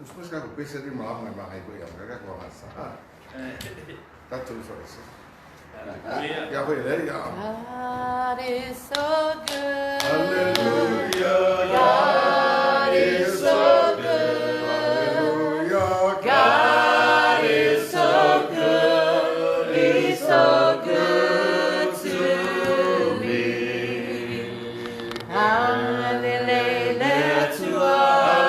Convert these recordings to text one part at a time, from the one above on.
Después que pese de mamá me va a ir a ver cómo pasa. That's all for us. Ya voy a leer ya. God is so good. Hallelujah. God is so good. Hallelujah. God is so good. He's so good to me. Hallelujah to us.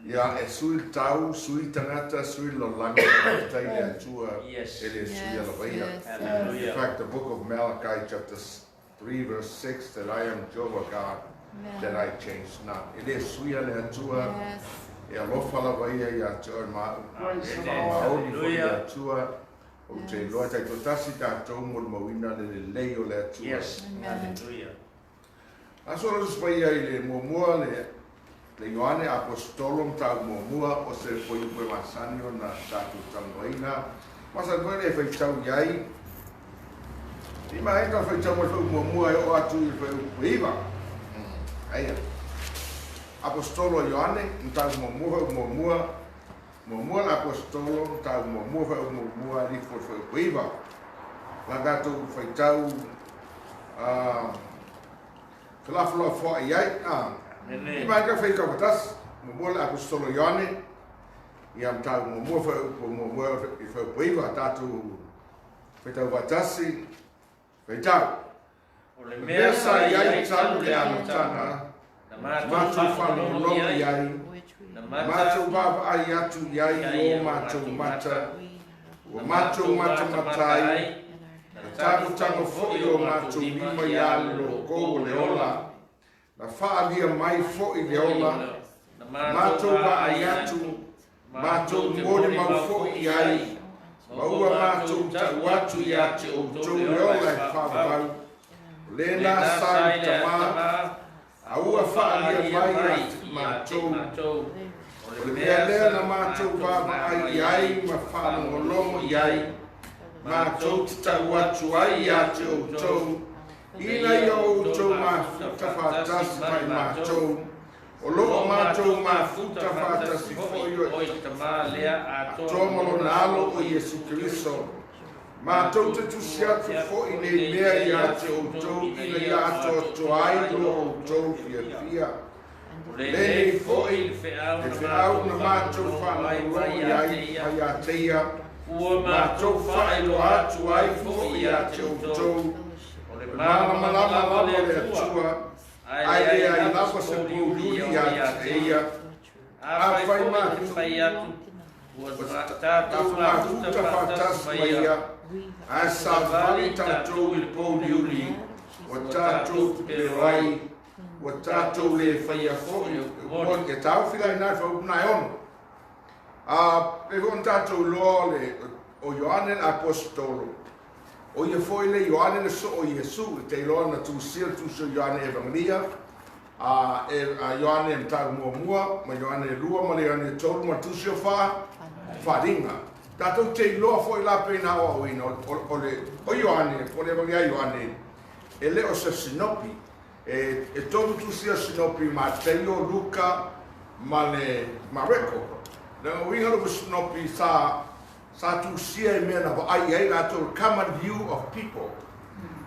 Ja, e sui tau, sui tangata, sui lo langa, tai le atua, ele sui ala vaia. In fact, the book of Malachi, chapter 3, verse 6, that I am Jehovah God, that I change not. Ele sui ala atua, e alofa la vaia ia atua ma, e maoni fo ia atua, o te loa tai totasi tātou mo mawina le leo le atua. Yes, hallelujah. Aso la vaia i le mua le Ioane apostolum tau mua o se foi o masani o na tatu tangoina. Mas agora ele foi tau iai. E mais então foi tau mua o atu e foi o iva. Aí. Apostolo Ioane tau mua apostolo tau mua ali foi o iva. Lá gato foi tau falafel fo iai I mai ka fai ka patas, mo la apostolo Ioane, I am tau mo I fa puiva tatu fai tau vatasi, fai tau. O le mea sa iai tau le amatanga, matu whanu longa iai, matu baba ai atu iai o matu mata, o matu mata matai, tatu tango fo I o matu lima iai lo kou le ola, na whaalia mai fo I le ola, mātou wa ai atu, mātou mōre mau fo I ai, maua mātou tau atu I ate o tau le ola e whaavau, lena sai tamā, aua whaalia mai ate mātou, o le mea lea na mātou wāma ai I ai, ma whaanongolomo I ai, mātou te tau atu ai ate o tau, Ina yo to mafuta fatasi mai matou. O loo matou mafuta fatasi fo yo atomo nalo o Yesu Kristo. Matou te tusiatu fo I ne mea ia te o tou ina ia to toai lo o tou fia. Lene fo I te whiau na matou whanau iai mai a teia. Matou whaelo atu ai fo I te o tou. Malama le atua, ai le ai lava se pūruri a teia, a whai mātu, tātou mātuta whatas maia, a sa vali tātou I pōriuri, o tātou te rai, o tātou le whaia fōi, o ke tāu whirai nai whau nai ono. Pe hon tātou loa le o Ioane Apostolo, O ia foi le Ioane le so o Yesu te loa na tusia tuso Ioane Evangelia a Ioane mtau mua ma Ioane lua ma le Ioane tolu ma tusio wharinga tatou te loa foi la pena o ina o Ioane o le Evangelia Ioane e le o se sinopi e tolu tusia sinopi ma Teio Luka ma le Mareko le winga lo sinopi sa tu sia me na ai la to common view of people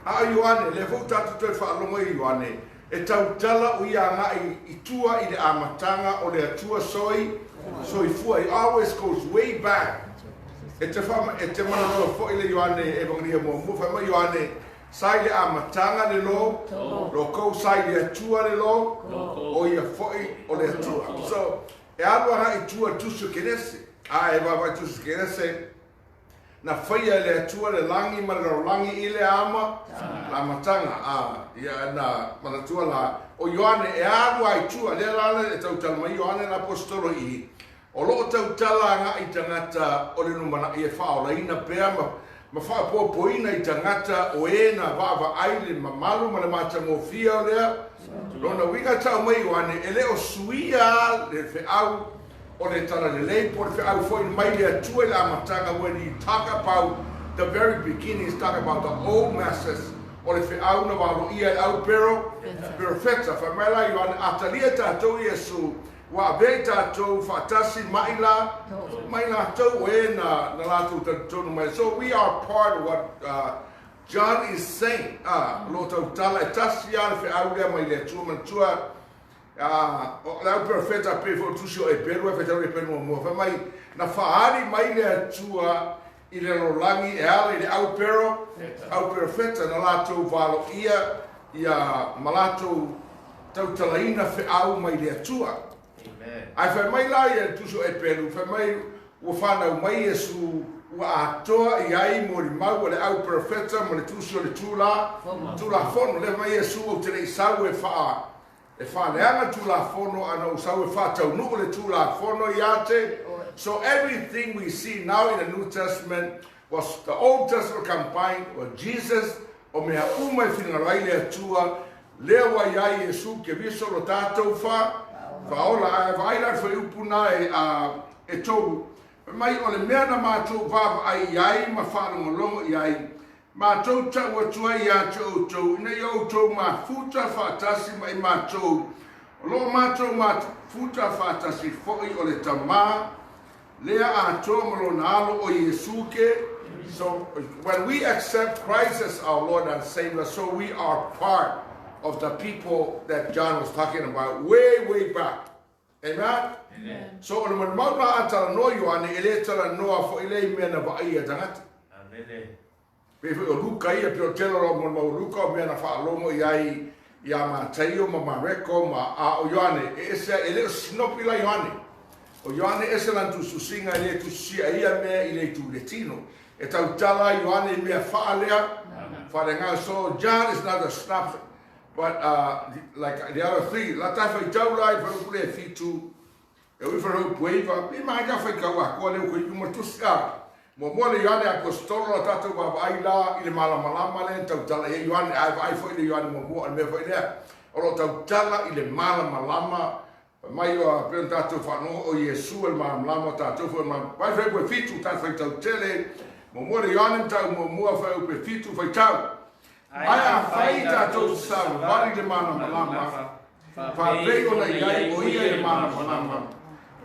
a Ioane le vo tatu te fa longa Ioane e tau tala o ia nga I tua I le amatanga o le atua soi fua it always goes way back e te mana fo I le Ioane Evangelia mo fa ma Ioane sai le amatanga le lo, lo kou sai le atua le lo, o ia foi o le atua. So, e alua i tua tusu kenese, a e wawa tusu kenese, na whaia le atua le langi ma le langi i le ama, la matanga, ia na manatua la, o Ioane e alua i tua, le lana e tautala ma Ioane na apostolo i, o loo tautala nga i tangata o le numana i e whaola ina pea ma whaapopoina i tangata o e na wawa aile ma malu ma le mata mofia o lea. Lona winga tau mai Ioane, e le o suia le whiau o le tala le leipo, le whiau foi mai le atua le amatanga when he talk about the very beginning, he's talking about the old masters o le whiau na walo ia au pero perfecta. Whamela Ioane, atalia tātou Iesu, wa vei tātou whatasi maila tau e na lātou tātou mai. So we are part of what John is saying. Lo tau tala e tasi ale whiau lea mai le tua mantua. Lau perfeta pe fo tusio e peru e fetau le peru mo. Whamai na whaari mai le tua i le rolangi e ale le au perfeta na lātou valo ia malatou tau talaina whiau mai le tua. Ai whai mai lai e tuso e peru, whai mai ua whanau mai Iesu ua atoa i ai mo li mau o le au profeta mo le tuso le tūla fono. Le mai Iesu o te rei sau e whaaleanga tūla fono ana o sau e whātau nu o le tūla fono i ate. So everything we see now in the New Testament was the Old Testament combined with Jesus o mea uma e whinarai le atua lea wa iai Iesu ke viso lo tātou Faola e vaila foi upuna e tolu. Mai o le mea na mātou vava ai ma whanongolongo i ai. Mātou ta ua tua i ate outou. Ina i outou ma futa whatasi mai mātou. O lo mātou ma futa whatasi foi o le tamā. Lea atoa malo nalo o Iesuke. So when we accept Christ as our Lord and Savior, so we are part of the people that John was talking about way back. Amen? Amen. So on the mauna atala no Ioane ele tala noa fo ele mena va ia tangata. Amen. Pe o luka ia pe o telo ro mo luka mena fa lomo iai ia ma taio ma reko ma o Ioane ese ele snopi la Ioane. O Ioane ese lan tu susinga ele tu sia ia me ile tu letino. E tau tala Ioane me fa lea. Fa nga so John is not a snap. But like the other three, la tafa I tau lai fa pule fitu. E ui fa ro pueva, mi mai ka fa ka wa ko le ko yuma tuska. Mo le Ioane apostolo la tatu wa ai la ile mala le tau tala e Ioane ai fo ile Ioane mo me fo ile. O lo tau tala ile mala mai o pe tatu fa no o Iesu el mala tatu fo ma vai fa ko fitu ta fa tau tele. Mo le Ioane tau mo fa ko fitu fa tau. Ai a whai tātou sa wari le mana malama, whapei o na iai o ia le mana malama.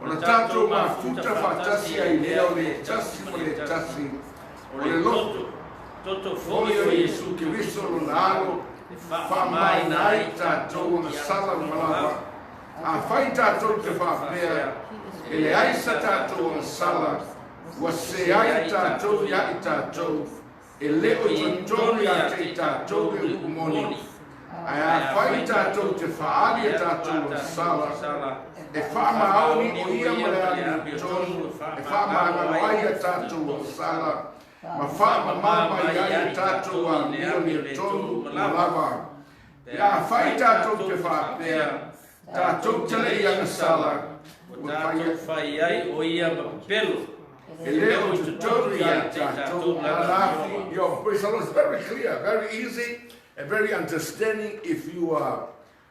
O na tātou ma futa whatasi ai leo le tasi o le tasi, o le loto. Foi o Iesu ke viso lo nalo, whamai nai tātou na sala malama. A whai tātou te whapea, e le aisa tātou na sala, wa se ai tātou ia i tātou, e leo tontoni a te tātou e ukumoni. Ai a whai tātou te whaari e tātou o sala. E whaamaoni o ia maleani o tonu. E whaamaangarai e tātou o sala. Ma whaamamama ia e tātou a mioni o tonu malawa. E a whai tātou te whaapea. Tātou tele ia na sala. Tātou whai ai o ia pelo. It's very clear, very easy, and very understanding if you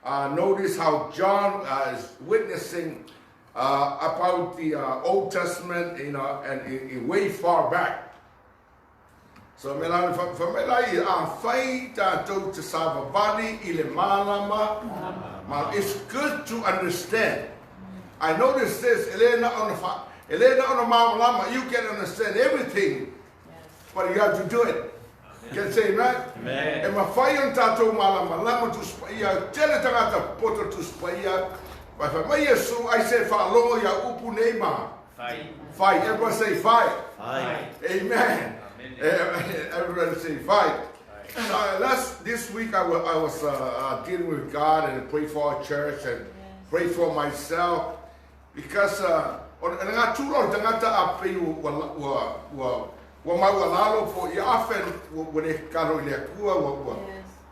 notice how John is witnessing about the Old Testament, and way far back. So, it's good to understand. I noticed this, Elena on the Mount Lama, you can understand everything, but you have to do it. You can say, right? And my fire tato malama lama to spaya, teletangata poto to spaya. But if I say falo ya upu nema. Fight. Everybody say fight. Amen. Everybody say fight. This week I was dealing with God and pray for our church and pray for myself because nga tulo tangata ape wa mawalalo for often when it karo le kua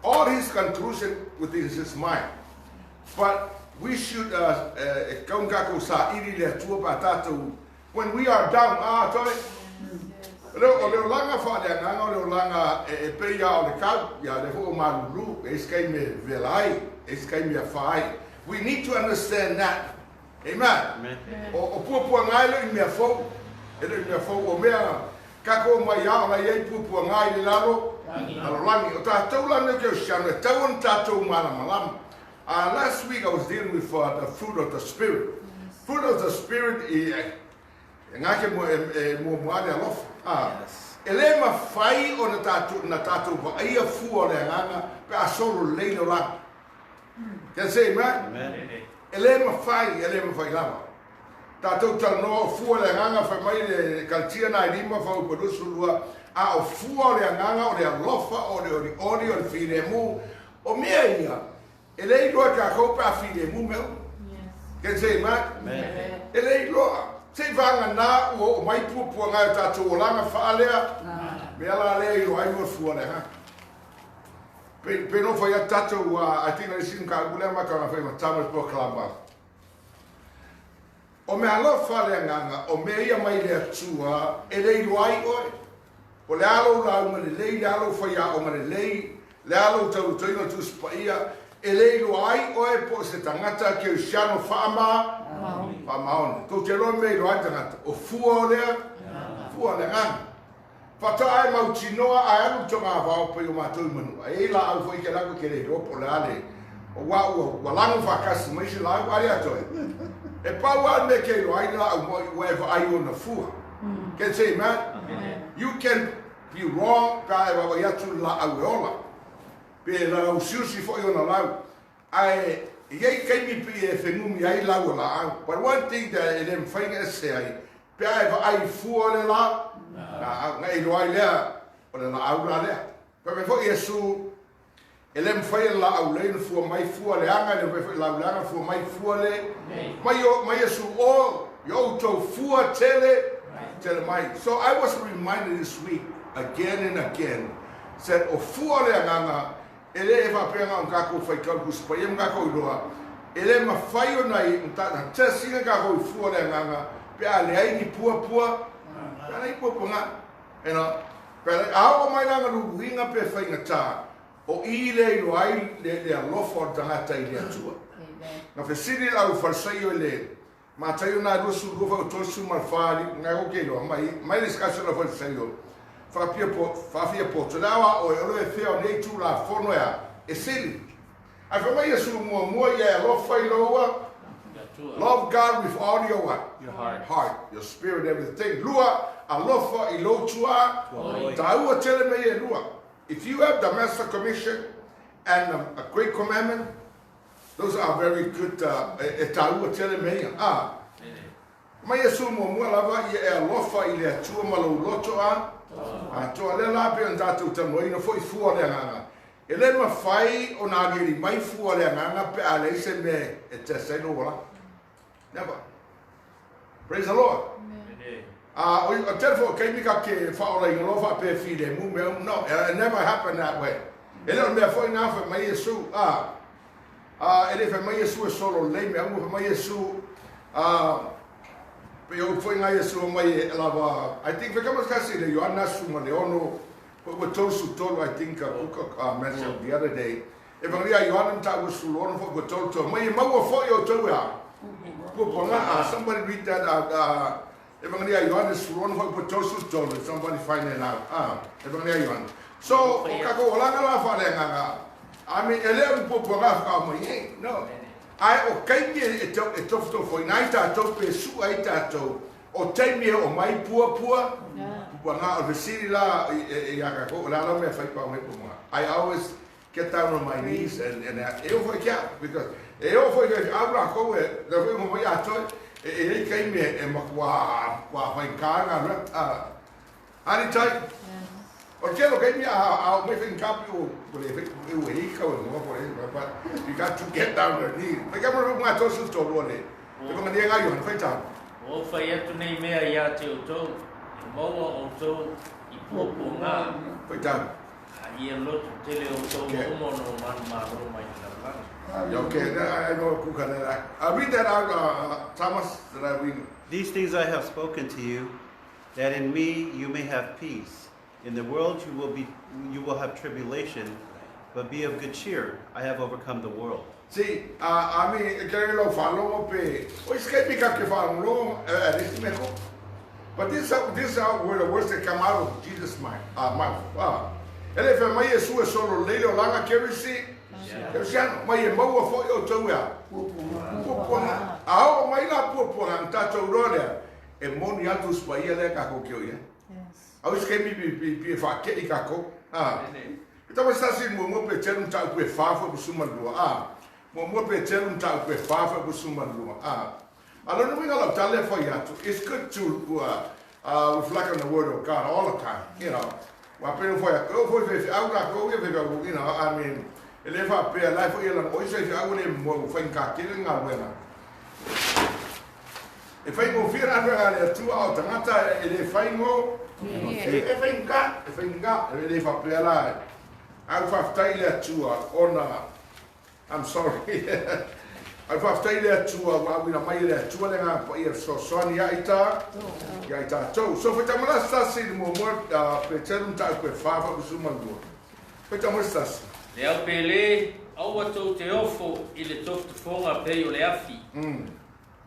all his conclusion within his mind, but we should when we are down o langa fa le nganga o langa e pe ya o le ka ya le fo malulu e skai me velai e skai me fai. We need to understand that. Amen. O pu ngai le me fo e le me fo o mea ka ko mai ya na ye pu ngai le lalo alo langi o ta tau langa ke shana tau on ta tau mala malam. Last week I was dealing with the fruit of the spirit. Fruit of the spirit is ngake mo ale alof. Ele ma fai o na tatu va ia fu o le nganga pe a solo leilo la. Can say amen? Ele ma fai lava. Tatu tal no fu o le nganga fa mai le kaltia na lima fa o produsu lua a o fu o le nganga o le alofa o le ori o le firemu o mea ia. Ele lo ka ko pa firemu meu. Can say amen? Ele lo se vanga na o mai pupu nga tatu o langa faalea me ala le o ai mo fuale ha pe no foi tatu I think I seen ka gule ma ka fa ma tamas po klamba o me ala fale nga o me ia mai le tua ele lo ai o le alo la o me le alo foi a o me le alo tau no tu spaia ele lo ai o e po se tangata ke shano fama Pamaon, ko te lo me lo atanga o fuo le nga. Fata ai mau chinoa ai alu tonga va o pe o matou manu. Ai la au foi ke la ko ke le ro po le o wa lango fa kasi mai se la ai ato. E pa wa me ke lo ai la o whatever ai on the fuo. Can say man, you can be wrong ka wa ya tu la au ola. Pe la o siusi fo yo na la ai Ye kai mi pe fenumi ai la wala. But one thing that them find say pe ai fu le la. Ngai lo ai le o le la au la le. Pe me fo Yesu elem fai la au le fu mai fu le anga le pe la anga fu mai fu le. Mai Yesu o yo to fu tele mai. So I was reminded this week again and again said o fu le anga ele e va prenga un kako fai kalku spai un kako iloa ele ma fai o nai unta ta singa kako I fu le nganga pe ale ai ni pua ana I pua nga you know pe a o mai nga lu winga pe fai ngata o ile lo ai le lofo tanga tai le tua na fe siri la u farsai o le ma tai una do su go fa to su mal fali nga o ke lo mai discussion of farsai o fa fia po dawa o e feo nei tu la fono ya e sili a fa mai su mo ya lo fai loa love God with all your what Your heart. your spirit, everything lua a lo fa I lo tua ta u tele me e lua. If you have the master commission and a great commandment, those are very good ta u tele me mai su mo lava e lo fa I le tua ma lo toa to le la pe anda tu te moi no foi fu le nga ele ma fai o na geri mai fu le nga pe ale se me e te se no wala never. Praise the Lord. O telefo kai mi ka ke fa o le no fa pe fi de mu me no it never happened that way. Ele me foi na fa mai Yesu ele fa mai Yesu solo le me amo fa mai Yesu Pero foi nga Yesu mai lava. I think ficamos kasi le Yohana suma le ono we told su tolo I think mentioned the other day. Evangelia Yohana ta was su ono we told to mai mau fo yo to ya. Somebody read that Evangelia Yohana su ono we told su tolo. Somebody find it out. Evangelia Yohana. So kako olanga la fa le nga. I mean ele po ka mai no. Ai o kai me e tofto foi nai ta to pe su ai ta to o tai me o mai pua nga o siri la ya ka ko la me fai pa mai puma. I always get down on my knees and eu foi que because eu foi que abra ko e da foi mo ya to e kai me e ma kwa fai ka nga ani tai O ke lo ke mi a me fin kapi o le fe o e ka o mo por eso but you got to get down on your knee. Me ka mo ma to su to lo le. Te ko ngai ga yo fa ta. O whai atu nei mea ia te o tau, e maua o tau i pōpō ngā. Fa ta. A ia lotu tele o tau mo no manu māro mai i la langa. Okay, I know ku ka na. I read that out Thomas that I read. These things I have spoken to you, that in me you may have peace. In the world you will have tribulation, but be of good cheer. I have overcome the world. See, I mean, que lo falo pe. O es que pica que falo es mejor. But this is where the words that come out of Jesus' mouth. Ele fe mai Yesu solo lelo langa kerisi. Kerisiano mai mau fo yo toa. Pupona. Ao mai la pupona tato roda. E moni atus pa ele ka ko kio ya. Au es que mi fa ke ka ko. Então está assim, mo pe ter um tal pe fa fo busuma do. Mo pe ter um tal pe fa fo busuma do. Alo no minga la tale fo ya. It's good to reflect on the word of God all the time, you know. Wa pe fo ya. O fo fe au ka ko you know, I mean, ele fa pe life fo ele o se au le mo fa ka ke nga wena. E fai mo fira ale tu au tangata ele fai mo e fai nga ele fa pe la. I've failed to I'm sorry. I've failed to we na mai le tu le nga po so sonia ita ya ita to so foi tamala sta sin mo pe terum ta pe fa fa busuma do foi tamala sta Le au pele, au atou te ofo i le toftu fonga pe o le afi.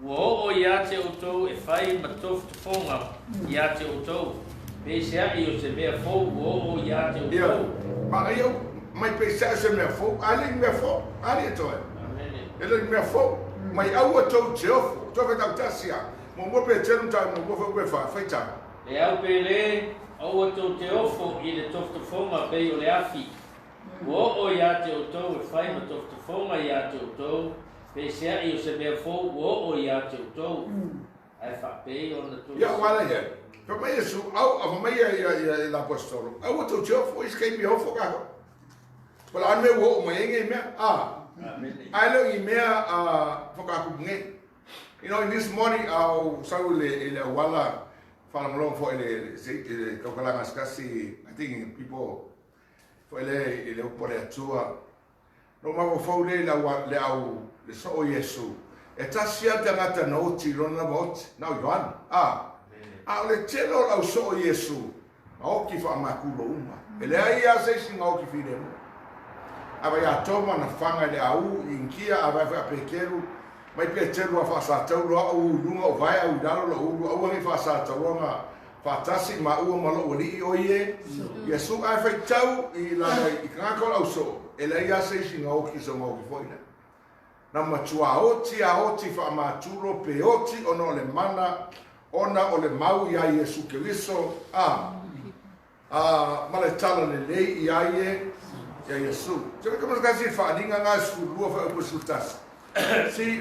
Ua o ia te outou e whai ma toftu fonga ia te outou. Pe sea i o se mea fou, ua o ia te outou. Ma eu mai pe se me fo, ali me fo, ali to. Ele me fo, mai au atou te ofo, to fe ta tasia. Mo pe terum ta mo fo pe fa, foi ta. Le au pele, au atou te ofo i le toftu fonga pe o le afi. Ua o ia te outou e whai ma toftu fonga ia te outou. Pe sea i o se mea fou, ua o ia te outou. Ai whapei o na tu. Ya wala ya. Pe mai Yesu au mai ia la apostolo. Au atou te ofo, escape me ofo ka. Well, I know what my name I know email for you know, in this morning I'll say wala long for I think people for por tour. No matter for le so Yesu. Eta sia tangata no tirona bot. Now Johan. Le telo au so Yesu. Au ki fa makulo uma. Ele ai a se singa au ki fidemo. Ava ia toma na fanga le au inkia ava fa pequeno mai pequeno a fa tau lo au lunga o vai au dalo lo au ngi fa tau nga fa tasi ma u ma lo li o ye Yesu a fa tau I la I ka ko au so ele ia se singa o ki so mo ki foina na matua oti a oti fa ma tulo pe oti ono le mana ona o le mau ia Yesu Kristo ma le tala le lei ia ye ya Yesu. Jadi kamu kasih fadinga ngas dua fa consultas. Si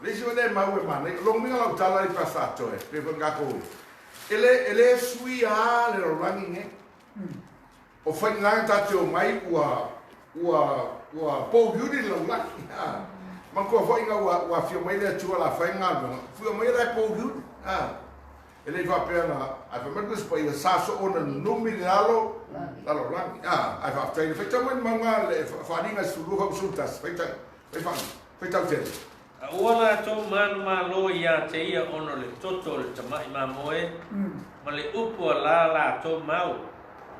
lesi ole mau mana long minga lau tala I passato pe ngako. Ele sui le rangi ne. O fa ngang tato mai ua po yuri lo la. Man ko fa inga ua fio mai le tua la fa ngalo. Fio mai le po yuri. Ele va pena a vermelhos para ir saso ona numeralo lalo lang ai va train feita man manga le faringa sulu consultas feita feita tel Ola to man malo ia te ia ono le toto le tamai mamoe ma le upu la to mau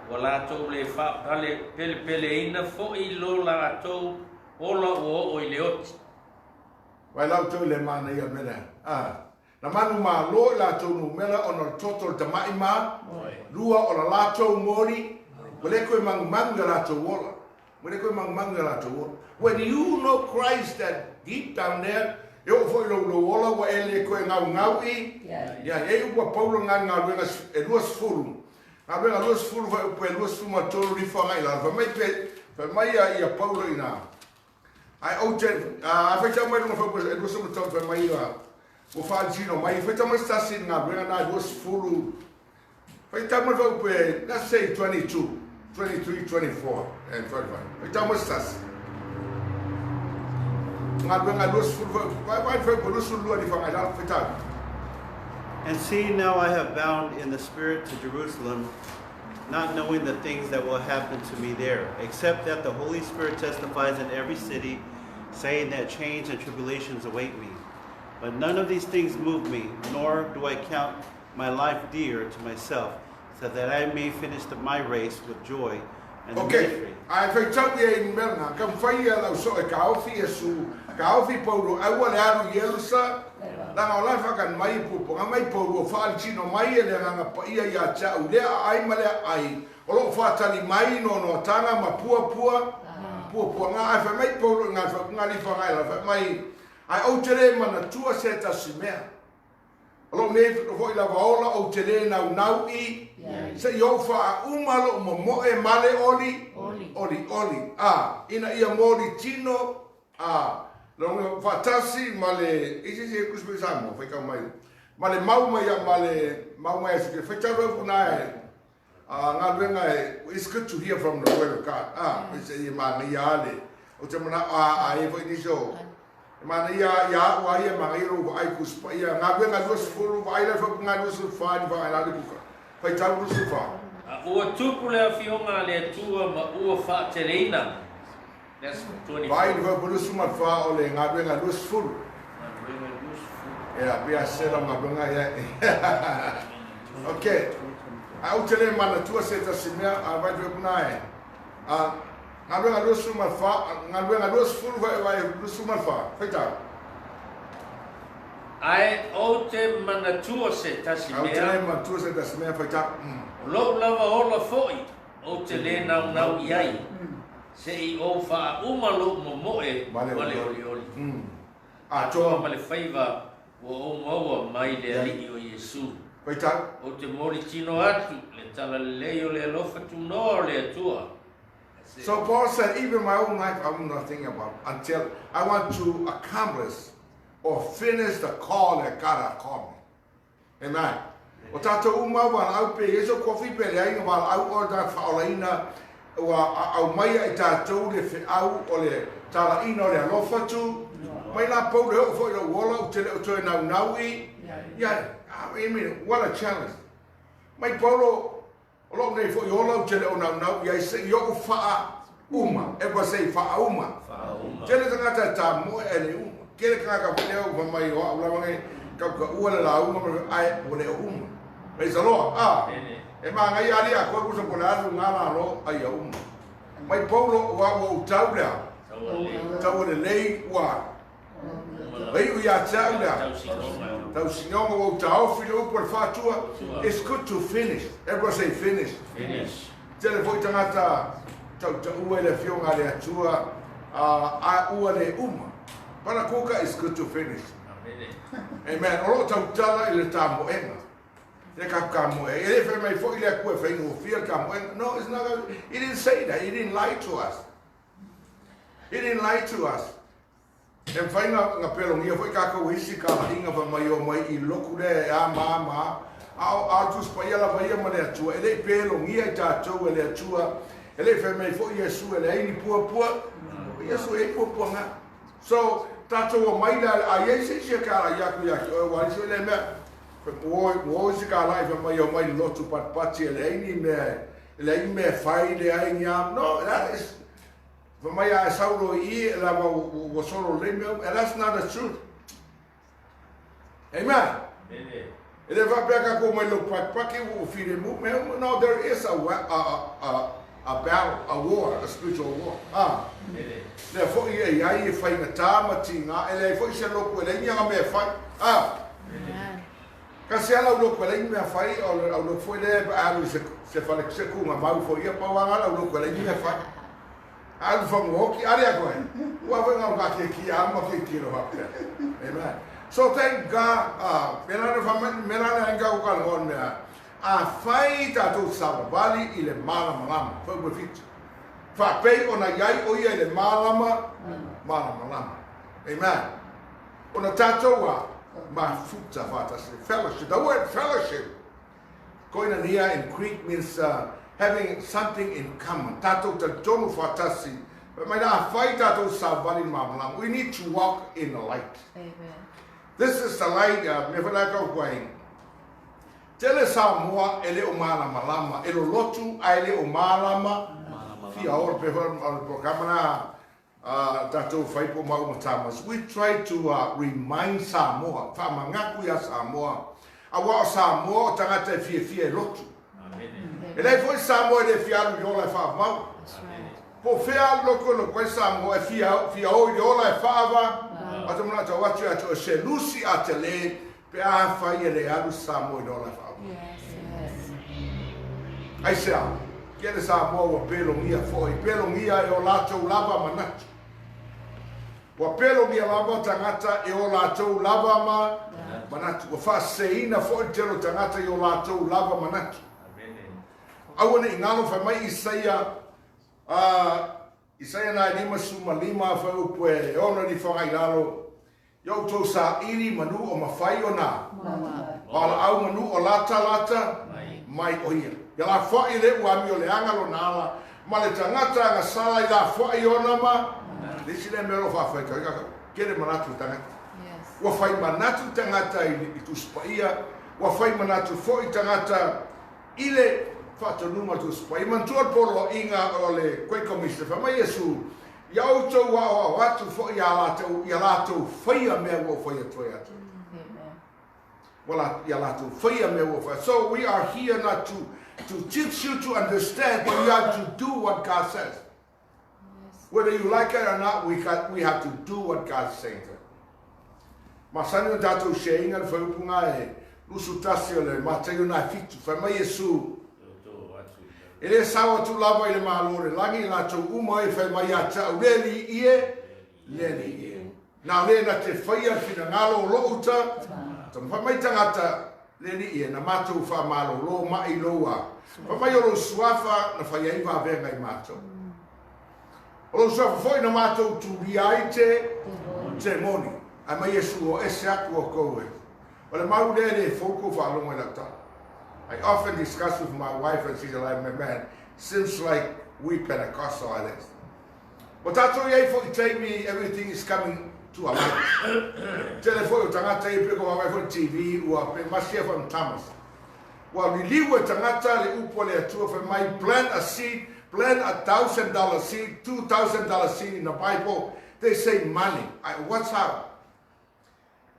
wala to le fa pale pele ina fo I lo la to ola o I le ot vai lá to le mana ia mena na manu ma lo la to no mela ono toto te mai ma lua o la to mori wele ko manga la to wola wele ko manga la to wola when you know Christ that deep down there eu foi lo wola wa ele ko ngau ya e u Paulo ngau nga e duas fulu a ver duas fulu vai pe duas fuma to ri fa mai la vai pe mai ia Paulo ina ai o te a fecha mai no fa e duas fuma to mai o fazino mai foi tamo está assim na brena na duas fulu Wait, time of let's say 22, 23, 24, and 25. Wait, time of sas. And see, now I have bound in the spirit to Jerusalem, not knowing the things that will happen to me there, except that the Holy Spirit testifies in every city, saying that change and tribulations await me. But none of these things move me, nor do I count my life dear to myself, so that I may finish my race with joy and ministry. I tell you in Melna, come fire, so a coffee, so coffee powder, I will have yellow, sir. Now, life I can my poop, I might pull Falchino, my yacha, there I may or fatally mine or Tana, my poor. If I make powder and I owe them on a tour set as Simea. Along name for the Vola, Otele now eat. Say yo for Umalo, Moe, Male, Oli. Ah, in a Yamori Chino, long Fatasi, Male, is it a Kuspizamo, Male Mauma, is the Fetcher of Nile. It's good to hear from the word of God. It's a Maniale, Utamana, I have in the show. Mania, why Mario, I could spy, and I was full of either from I was fine by another book. By Tabu Sufa. Or Tupula Fiona, le Tua Faterina. That's 20. By the Bulusuma Fa, and I was full. Yeah, we are set on my bunga. Okay. I'll tell him on the tour set of Simia, I might reply. I'm going to lose so much far, I'm going to lose full by so much far. I owe them on the tour set as I'll tell him on tour set as Simia for tap. Low love all of 40. Otele now yai. Say over Umalo Momoe, Maleoli. I told told my favor, or my lady or Yesu. Wait up. O te mori tino atu, le tala leo le lofa tu no le tua. So Paul said, even my own life, I'm not thinking about until I want to accomplish or finish the call that God has called me. Amen. O tata umawa au pe yeso kofi pe le ainga wala au orda faolaina wa au mai ai tatou le fe au o le tala ina o le alofa tu. Mai la pou le o fo i le wola o te le o toe nau naui. Yeah. I mean, what a challenge. My polo, a lot of for your love, Jelly, now, I say, Yo fa uma, ever say fa uma. Jelly, the time, more and get a crack of hell from my I will Praise the Lord. And my idea, what was a Polano, Nana, I my polo, what will tell them? Tell the lay what? We are telling them. It's good to finish. Everyone say finish. Finish. Tell the tangata uele fionga le atua a uele uma. Parakuka is good to finish. Amen. Olo tala ile tambo enga. Le kapkamo e ele fe mai fo ile ku fe ngo fiel kamo. No, it's not. He didn't say that. He didn't lie to us. He didn't lie to us. And find out the pelong, you forgot to wish ka inga fa mai o mai I loku le a mama. I'll just pay la pay money to ele pelong ia ta to ele tua. Ele fe mai fo Yesu ele ni pu. Yesu e pu nga. So tato o mai la a Yesu se ka yaku o wa se le me. Wo se ka la fa mai o mai lotu pat ele ni me fai le ai nyam. No, that is and that's not the truth. Amen. No, there is a battle, a war, a spiritual war. Therefore, you find a time, and therefore, you look with any young man fight. Kasi ala look with any man fight, or look for them, I was a Sephalic about for your power, look with any man fight. I'm from Woki, Ariagoin. Amen. So thank God. A fight at Savali ile malama. Fa pay on a yai o ile malama. Amen. On a tatoa, ma futa fata fellowship. The word fellowship. Koinonia in Greek means having something in common. Tato te tonu fatasi. But may na fai tato sa vali mamalam. We need to walk in the light. Amen. This is the light. Me whana kau koe. Tele sa moa ele o malama lama. Elo lotu a ele o malama. Fia ora pe whana programa na tato fai po mau matamas. We try to remind Samoa. Whamangaku ya Samoa. Awa Samoa o tangata fia lotu. Ele foi Samoa de fialu yola wha That's right. po fea loko no koe Samoa fia o yola whaava. Ata muna ta watu atu se lusi atele pe a whai ele alu Samoa yola whaava. Yes, yes. Ai sea, kere Samoa wa pelo mia foi, pelo mia e o lato lava manatu. Wa pelo mia lava tangata e o lato lava manatu. Wa wha seina foi tero tangata e o lato lava manatu. Awane ingalo fa mai Isaia na lima suma lima fa upwe ona di fa ilalo yo to sa iri manu o mafai ona wala au manu o lata mai oia ya la fa ile wa mi o le angalo nala ma le tangata nga sala ila fa iona ma disi le mero fa fa ka kere manatu tangata Yes. wa fai manatu tangata i tu spaia wa fai manatu fo i tangata ile fato numa tu spai man tuor polo inga ole koe komiste fa mai Yesu ya auto wa watu fo ya lato faia me wo faia toia Amen. wala ya lato faia me wo fa. So we are here not to teach you to understand, but you have to do what God says. Yes. Whether you like it or not, we have to do what God's saying. Masano dato sheinga fa upunga e lusutasi ole matayo na fitu fa mai Yesu. Ele sawa tu lava ile malore langi la tu uma e fai mai ata leli ie na le na te faia fina ngalo lo uta tam fa mai tangata leli ie na matu fa malo lo mai loa fa mai lo suafa na faia iva venga i mato o suafa foi na mato tu biaite te moni a mai Yesu o ese aku o koe o le mau le foko fa lo mai lata. I often discuss with my wife and she's like, man, seems like we Pentecostal like this. But that's why you take me, everything is coming to a light. Telephone, tangata you pick up my TV, or must hear from Thomas. Well, we live with tangata le upo le two of my plant a seed, plant $1,000 seed, $2,000 seed in the Bible. They say money. What's up?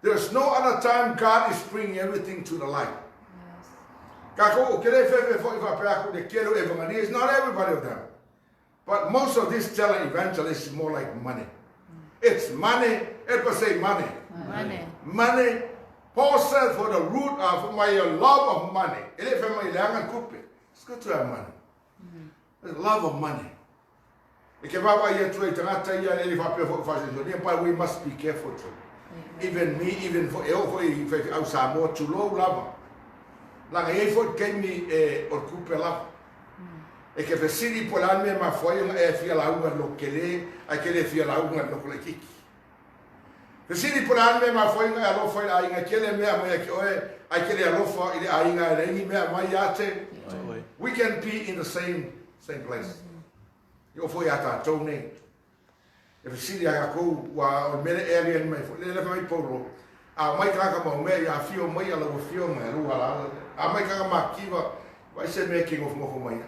There's no other time God is bringing everything to the light. It's not everybody of them. But most of these televangelists is more like money. It's money. Everybody say money. Money. Paul said for the root of my love of money. It's good to have money. The love of money. But we must be careful too. Even me, even for Samoa, to low love. Langa e fo ke mi o kupela e ke fesiri pola me ma foi e fia la unga lo kele a kele fia la unga lo kole kiki fesiri pola me ma foi nga lo foi a inga kele me a me ke oe a kele lo fo ile a inga re ni me ma yate we can be in the same place yo foi ata tone e fesiri a ko wa o mele area me foi le mai polo a mai kaka mo me ya fio mai ala o fio me ru ala a mai kaka makiva why say making of mo mai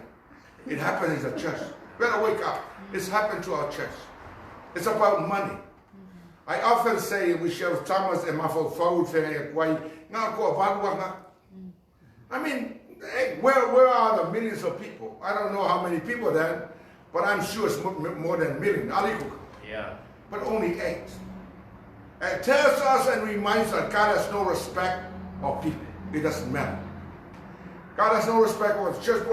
it happens in the church. Better wake up. It's happened to our church. It's about money. I often say we share Thomas and my food I mean, hey, where are the millions of people? I don't know how many people then, but I'm sure it's more than a million. Yeah. But only 8. It tells us and reminds us God has no respect of people. It doesn't matter. God has no respect of the church.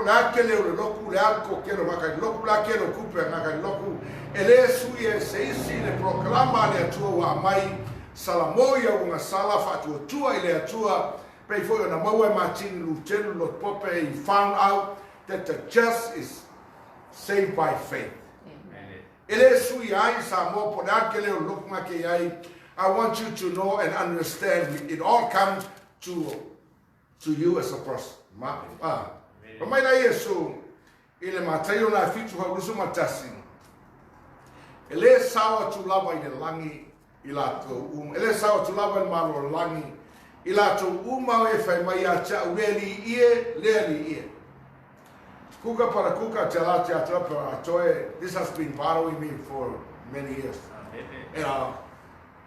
He found out that the just is saved by faith. I want you to know and understand it all comes to you as a person. Ma, mai la Yesu, ile matayo na fitu harusu matasi. Ele sawa tu lava i le langi i lato ele sawa tu lava i malo langi i lato uma e fai mai a cha leli ie. Kuka para kuka te lati atrapa atoe. This has been bothering me for many years. You know,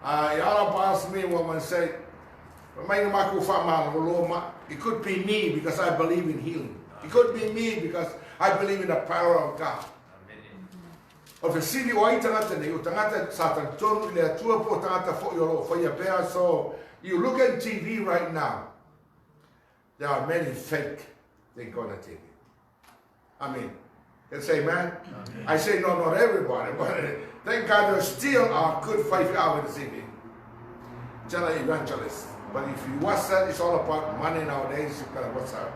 Yara asked me when I say, it could be me because I believe in healing. It could be me because I believe in the power of God. Of the city, so you look at TV right now, there are many fake things on the TV. I mean, and say, man, I say, no, not everybody, but thank God there still are good faith out in the TV. General evangelists. But if you watch that, it's all about money nowadays. You gotta what's up.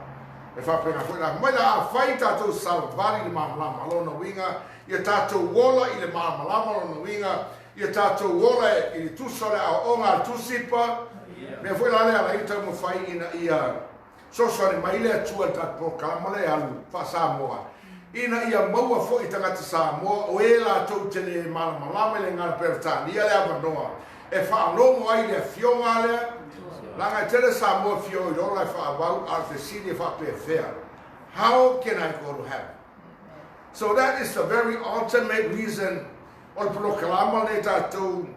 If I bring a foot out, when I fight that to salvali malama along the winger, you tato walla in the malama on the winger, you tato walla in the two sola or onga two sipa. Therefore, I tell you, fight in a year. So sorry, my little tool that proclamale and Fasamoa. In a year, Moa for it at Samoa, Oela to Tele Malama and Alberta, the Avanoa. If I know more idea, Fiona, like I tell us some more Fiona, all I thought about are the city if I pay fair. How can I go to heaven? So that is the very ultimate reason on proclamale to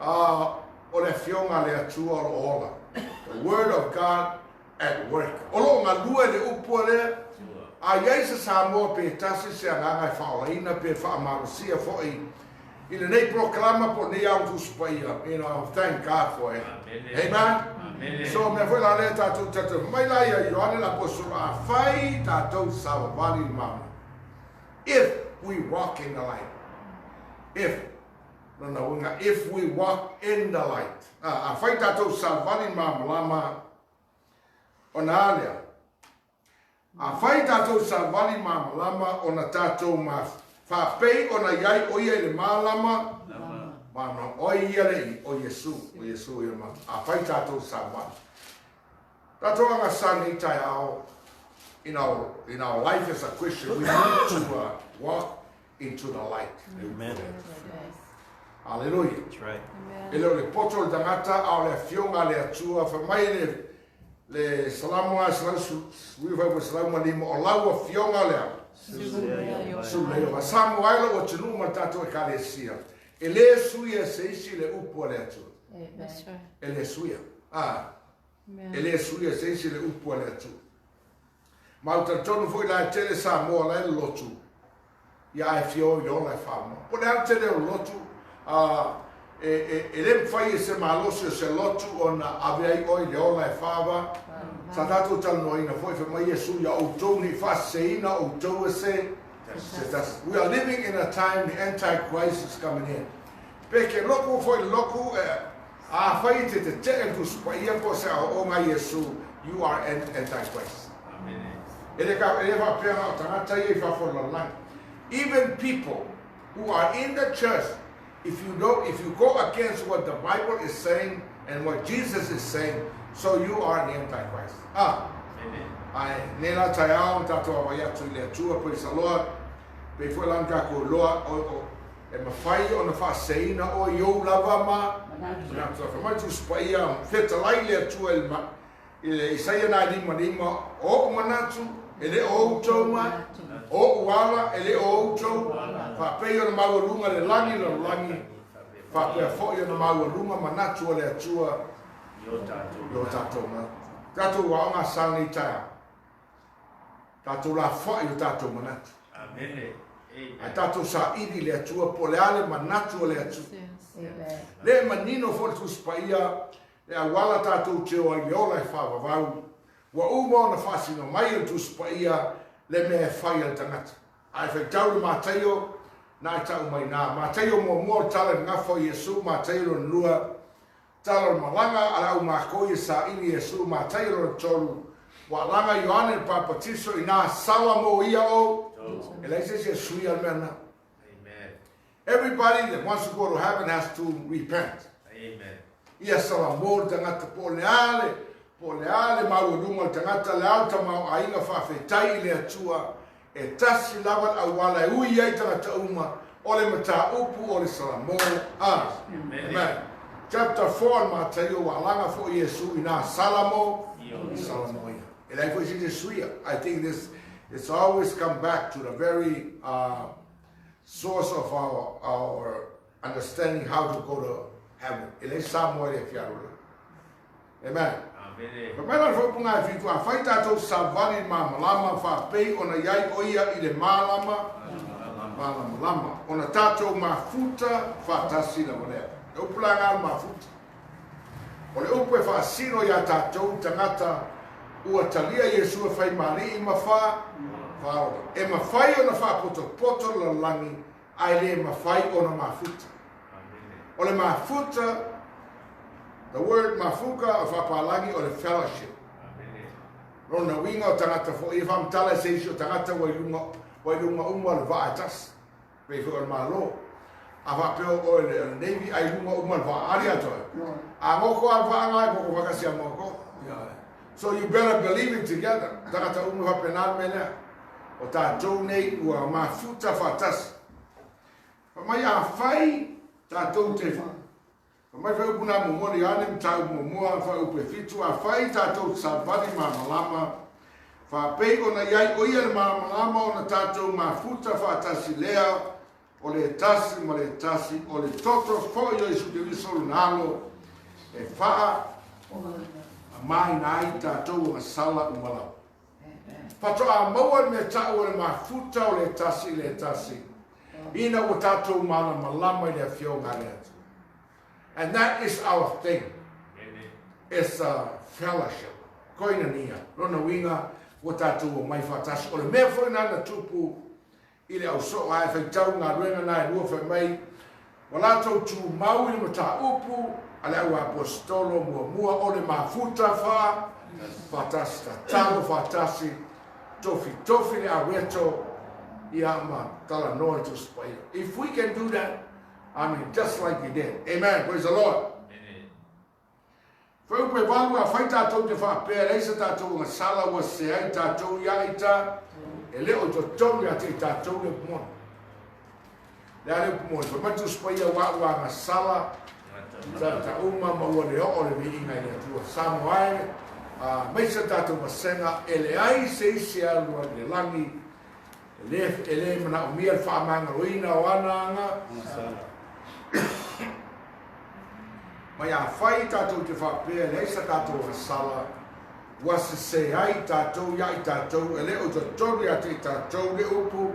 or Fiona le to all. The word of God at work. Olo nga lua le upo le a yaisa sa mo pe tasi se nga ngai faolaina pe fa marusia foi in nei proclama por nei auto spaia. You know, thank God for it. Amen. So me foi la leta tu tatu mai la ia Ioane la posula fai tatu sa vali mama. If we walk in the light. If we walk in the light. A fai tatu sa vali mama lama ona alia. A fai tatou salvali ma malama ona tatou ma whapei ona iai oia le malama ma no oi ia o Yesu ia ma. A fai tatou salvali. Tatou anga sani tai ao in our life as a Christian, we need to walk into the light. Amen. Hallelujah. That's right. Ele le poto le tangata au le fionga le atua whamai le salamu a salamu lima o laua fionga lea. Suleo. A samu aila o tunu matatu e kalesia. Ele suia seisi le upo le atu. Ele suia. Ele suia seisi le upo le atu. Mauta tonu foi la tele Samoa la lotu. Ya e fio yo la fama. Pone al tele lotu. Ele fai se maloso se lotu ona avei oi le ola e fava. Sa tato tal noina foi fe mai Yesu ya o toni fa seina o to se. We are living in a time the antichrist is coming in. Perché loco foi loco a fai te te tu spaia ko se o mai Yesu, you are an antichrist. Even people who are in the church, if you go against what the Bible is saying and what Jesus is saying, so you are the Antichrist. Nela tayao tato awaya tu le tua praise the Lord. Before lang ko loa o e mafai o na fa seina o yo lava ma. Na fa tu spaia feta lai le tua el ma. Ile Isaia na lima o manatu ele o toma o wala ele o toma fa peio na maurunga le langi fa pe fo yo na maurunga manatu le atua yo tato na tato wa nga sangi ta tato la fo yo tato manatu amen a tato sa idi le atua poleale manatu le atua le manino fo tu spaia e a wala tātou te o i ola e whawawau. Wa umo na whasino mai o tu spaia le mea whai al tangata. Ai whai tauru mātaio, nā tau mai nā. Mātaio mō tala ngafo Yesu, mātaio ron lua. Tala malanga ala au mākoi sa ini Yesu, mātaio ron tolu. Wa langa Ioane Papatiso i nā sala mo ia o. E leise se sui al mea nā. Everybody that wants to go to heaven has to repent. Amen. Ia sala mō tangata po leale, po le ale mau dunga tangata le alta mau ainga whawhetai le atua e tasi lawan awala e ui ai tangata uma o le mata upu o le Salamoa. Amen. Chapter 4 ma tayo walanga fo Yesu ina Salamo Salamoa. And I was in the I think it's always come back to the very source of our understanding how to go to heaven. It is somewhere if you are. Amen. Pamela fo punga fitu a faita to savani mama lama fa pei ona yai oia ile malama lama ona tato mafuta fa tasila wale o planga mafuta ole upe fa sino ya tato tangata ua talia Yesu fai mari ma fa e ma fai ona fa poto la langi ai le ma fai ona mafuta ole mafuta. The word mafuka of apalagi or the fellowship. Rona winga o tangata fo if I'm tala seisho tangata wailunga umal vaatas. Pefo o malo. Ava peo o le navy ai lunga umal va aria to. Amoko alva ngai ko vakasi amoko. So you better believe it together. Tangata umal penal mena. O ta jone ua mafuta fatas. Mai a fai ta tonte. Mai fai puna mumori anem tau mumua fai upe fitu a fai tatou salvani mamalama fa pei ona iai oia le mamalama ona tatou mafuta fa tasi lea o le tasi ma le tasi o le toto fo yo isu te visolu nalo e faa mai nai tatou nga sala umalau pato a maua me tau o le mafuta o le tasi ina o tatou mamalama i le fio ngare atu. And that is our thing. It's a fellowship. Koinonia. Rona winga o tātou o mai whātasi. O le mea whoi nana tupu i le au so ai whai tau ngā ruenga nai rua whai mai. O lātou tū mau i le mata upu a le au apostolo mua o le mafuta whātasi ta talo whātasi tofi le aweto i ama tala noa tu spaia. If we can do that, I mean, just like you did. Amen. Praise the Lord. Foi upe walu a whai tātou te whapea, reisa tātou ngā sala wa se ai tātou ia ita, e leo to tonu a te tātou le pumon. Lea le pumon, fa matu spaia wa ngā sala, ta uma maua leo o le vini ngai le tua. Samo ai, meisa tātou masenga, e le ai se isi alua le langi, e le mana o mia whaamanga roina o ananga, mai a whai tātou te whapea, leisa tātou a sala, wasi se ai tātou, iai tātou, e leo te tori a te tātou, le upu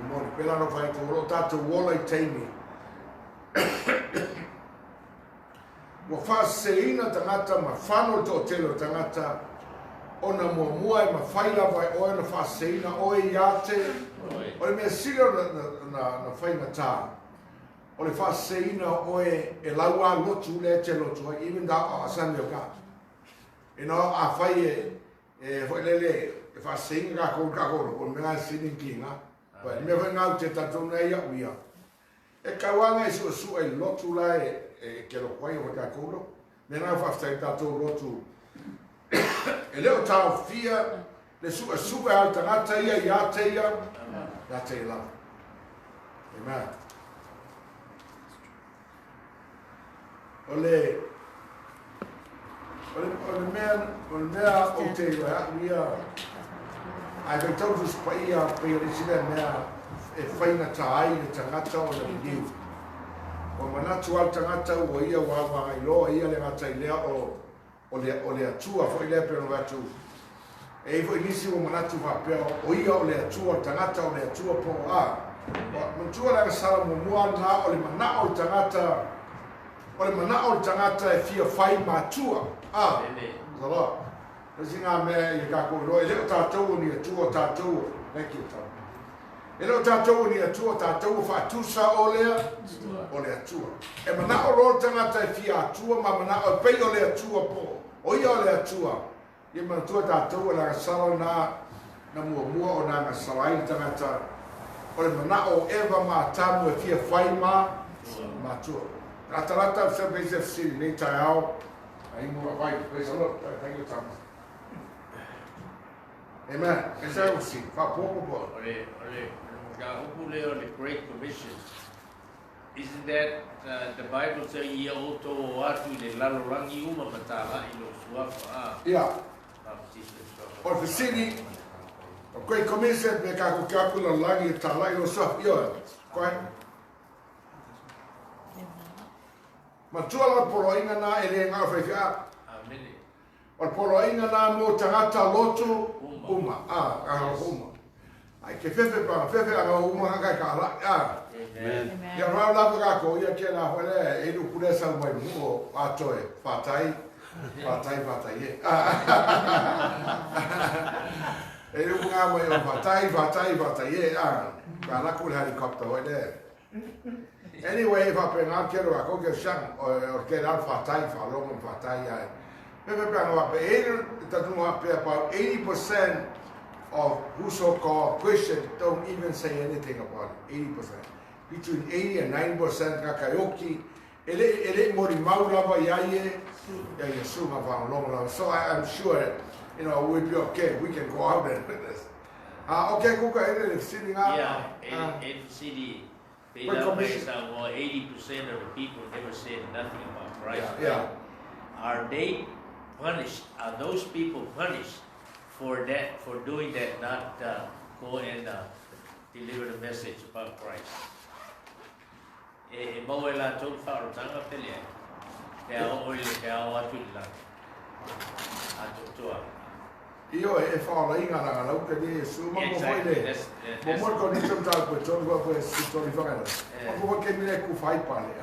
mori, pela no whai tōro, tātou wola i teimi. Wa whaseina tangata, ma whano tō telo tangata, ona mua e ma whai lawa e oe na whaseina, oe i ate, o le mea sira na whainga tā. O le whaseina oe e laua lotu le te lotu, even da a sami o ka. E no a whai e lele e whaseina ka koro, o mea sinin kinga. Pai, mea whai ngau te tatou nei a uia. E kawanga e su e lotu la e ke lo kwai o ka koro. Mea ngau whaftai tatou lotu. E leo tau fia, le su e al tangata ia, ia te la. Amen. O le mea o te ia, ai vei tau tu spaia pe o le sile mea e whainga ta ai le tangata o le liu. O manatu al tangata ua ia wawa i loa ia le ngata i lea o le atua, fo i lea pe no atu. E fo i nisi o manatu whapea o ia o le atua, tangata o le atua po a. Mantua la sala mua na o le mana o tangata, o le mana o tangata e fia whai matua. Zala. Resi ngā mea i kako roa, e leo tātou ni atua tātou. Thank you, Tom. E leo tātou ni atua tātou whātusa o le atua. E mana o roa tangata e fia atua, ma mana o pei o le atua po. O ia o le atua. I manatua tātou e la sala na mua o nā salai tangata. O le mana o eva ma tamu e fia whai matua. Atalata se vese fsiri nei tai au. Aí vai, praise the Lord. Thank you, Thomas. Amen. Esse é o sim. Fala pouco, pô. Olha, the Great Commission. Isn't that the Bible says ia oto atu le lalorangi uma matala ilo suafa Yeah. baptista. Or the city, a great commission, me ka ko kapula langi tala ilo so. Yo. Koi. Matua polo inga na ele nga fefia. Amen. O polo inga na mo tangata lotu uma. Uma. Ai ke fefe pa fefe aga uma ga ka la. Amen. Ya ra la ga ko ya ke na hole e du kule sa mai mu atoe fatai. E du nga mai fatai. Ka la ko helicopter ho there. Anyway, if I bring out kero ako ke sang or ke al fatai fa long fatai ya. Pepe bang wa pe about 80% of who so-called Christians don't even say anything about it. 80%. Between 80 and 90% kakayoki. Ele mori mau lava yaye ya Yesu ma fa long long. So I'm sure we'll be okay. We can go out and witness. Okay, kuka ele sitting out. Yeah, in city. They don't make some 80% of the people never said nothing about Christ. Yeah. Are they punished? Are those people punished for that, for doing that, not go and deliver the message about Christ? Mawela told Pharaoh, "Tanga pele, kaya oil kaya watu lang, atutua." Io e fa la inga la la che di su ma mo foi le. Mo mo con il central per ciò che si sto rifacendo. Ma come che mi le cu fai pale.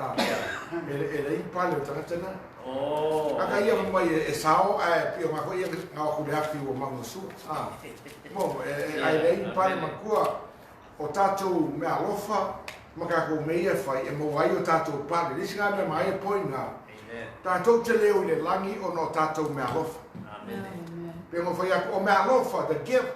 E le pale tratena. Oh. Aka ia mo e sao pio ma ko ia na ku le afi o mango su. Mo ai le pale ma kua o tato me alofa ma ka ko me ia fai e mo ai o tato pale. Disi nga me mai point na. Tato te leo le langi o no tato me alofa. Amen. The gift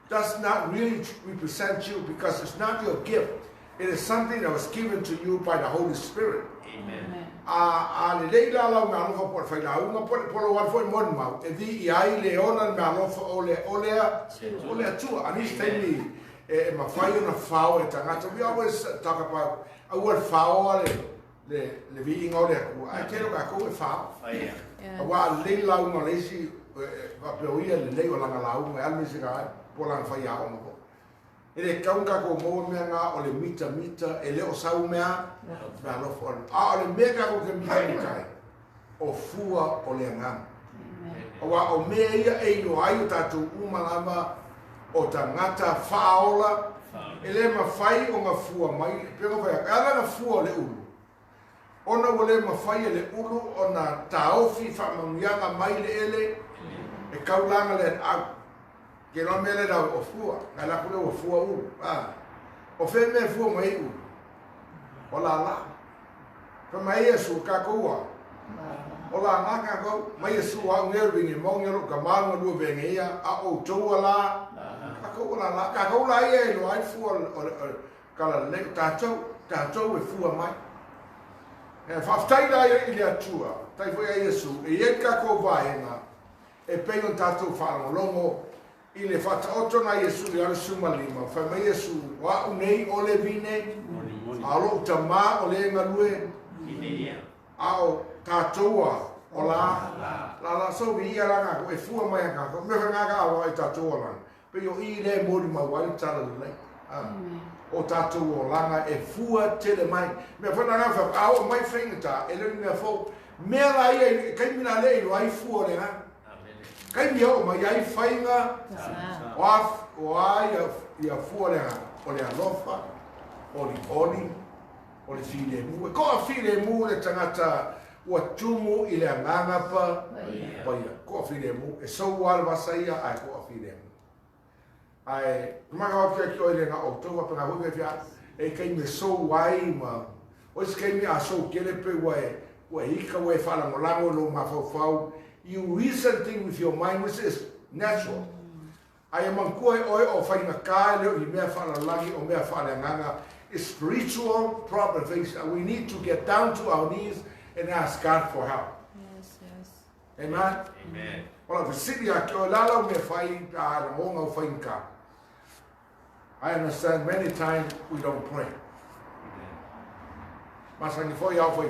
does not really represent you because it's not your gift. It is something that was given to you by the Holy Spirit. Amen. We always talk about a word foul. Le being all that. I tell you, I call it foul. Wa le la una lesi va peoia le lei o langa la una al misi ga po lang fa ya o mo. Ele kaunga ko mo me nga o le mita e le o sau mea na no fo. Le mega ko ke mi kai. O fua o le ngam. Wa o me ia e no ai tatu uma lama o tangata faola. Ele ma fai o nga fua mai pe ko fa ala na fua le ulu. Ona wole mawhai le ulu o na taofi whamamianga mai le ele e kaulanga le au. Ke no mele da o fua, nga la kule o fua ulu. O fe me fua mai ulu. O la la. Ka mai Yesu ka koua. O la la ka kou. Mai Yesu wa ngel vingi mongelo ka maunga lua vengeia a o toua la. Ka kou la la. Ka kou la ia e lo ai fua ka la le tātou e fua mai. Whaftai la i le atua, tai foi a Yesu, e ka ko vaenga, e pengon tātou whangalongo, i le whataoto na Yesu le aru sumalima, whai mai Yesu, wa unei o le vine, a lo utama o le ngalue, a o tātoua o la so vi ia ranga, e fua mai a kako, me whangaga awa i tātoua langa, pe yo i le mori mawai tala le o tātou o langa e fua tele mai. Mea whananga whak au mai whengata, e leni mea fau, mea la ia, kai mina le ilo ai fua le nga. Kai mea o mai ai whainga, o ai ia fua le nga, o le alofa, o li oni, o le file mu. E koa file mu le tangata ua tumu i le anganga pa, koa file mu, e sau alwa saia ai koa file mu. Ai maka o ke o le nga o toa pa ho ve fia e kai me so wai ma o se kai me a so ke le pe wa hika wa fala mo lango lo ma fau you reason thing with your mind which is natural. Ai man ko o fa nga ka le i me fala lagi o me fala nganga is spiritual problem things. We need to get down to our knees and ask God for help. Yes. Amen. Amen. Ola visiti a kio lalo me fai a ronga o fainka. I understand many times we don't pray. Masa ni foi au foi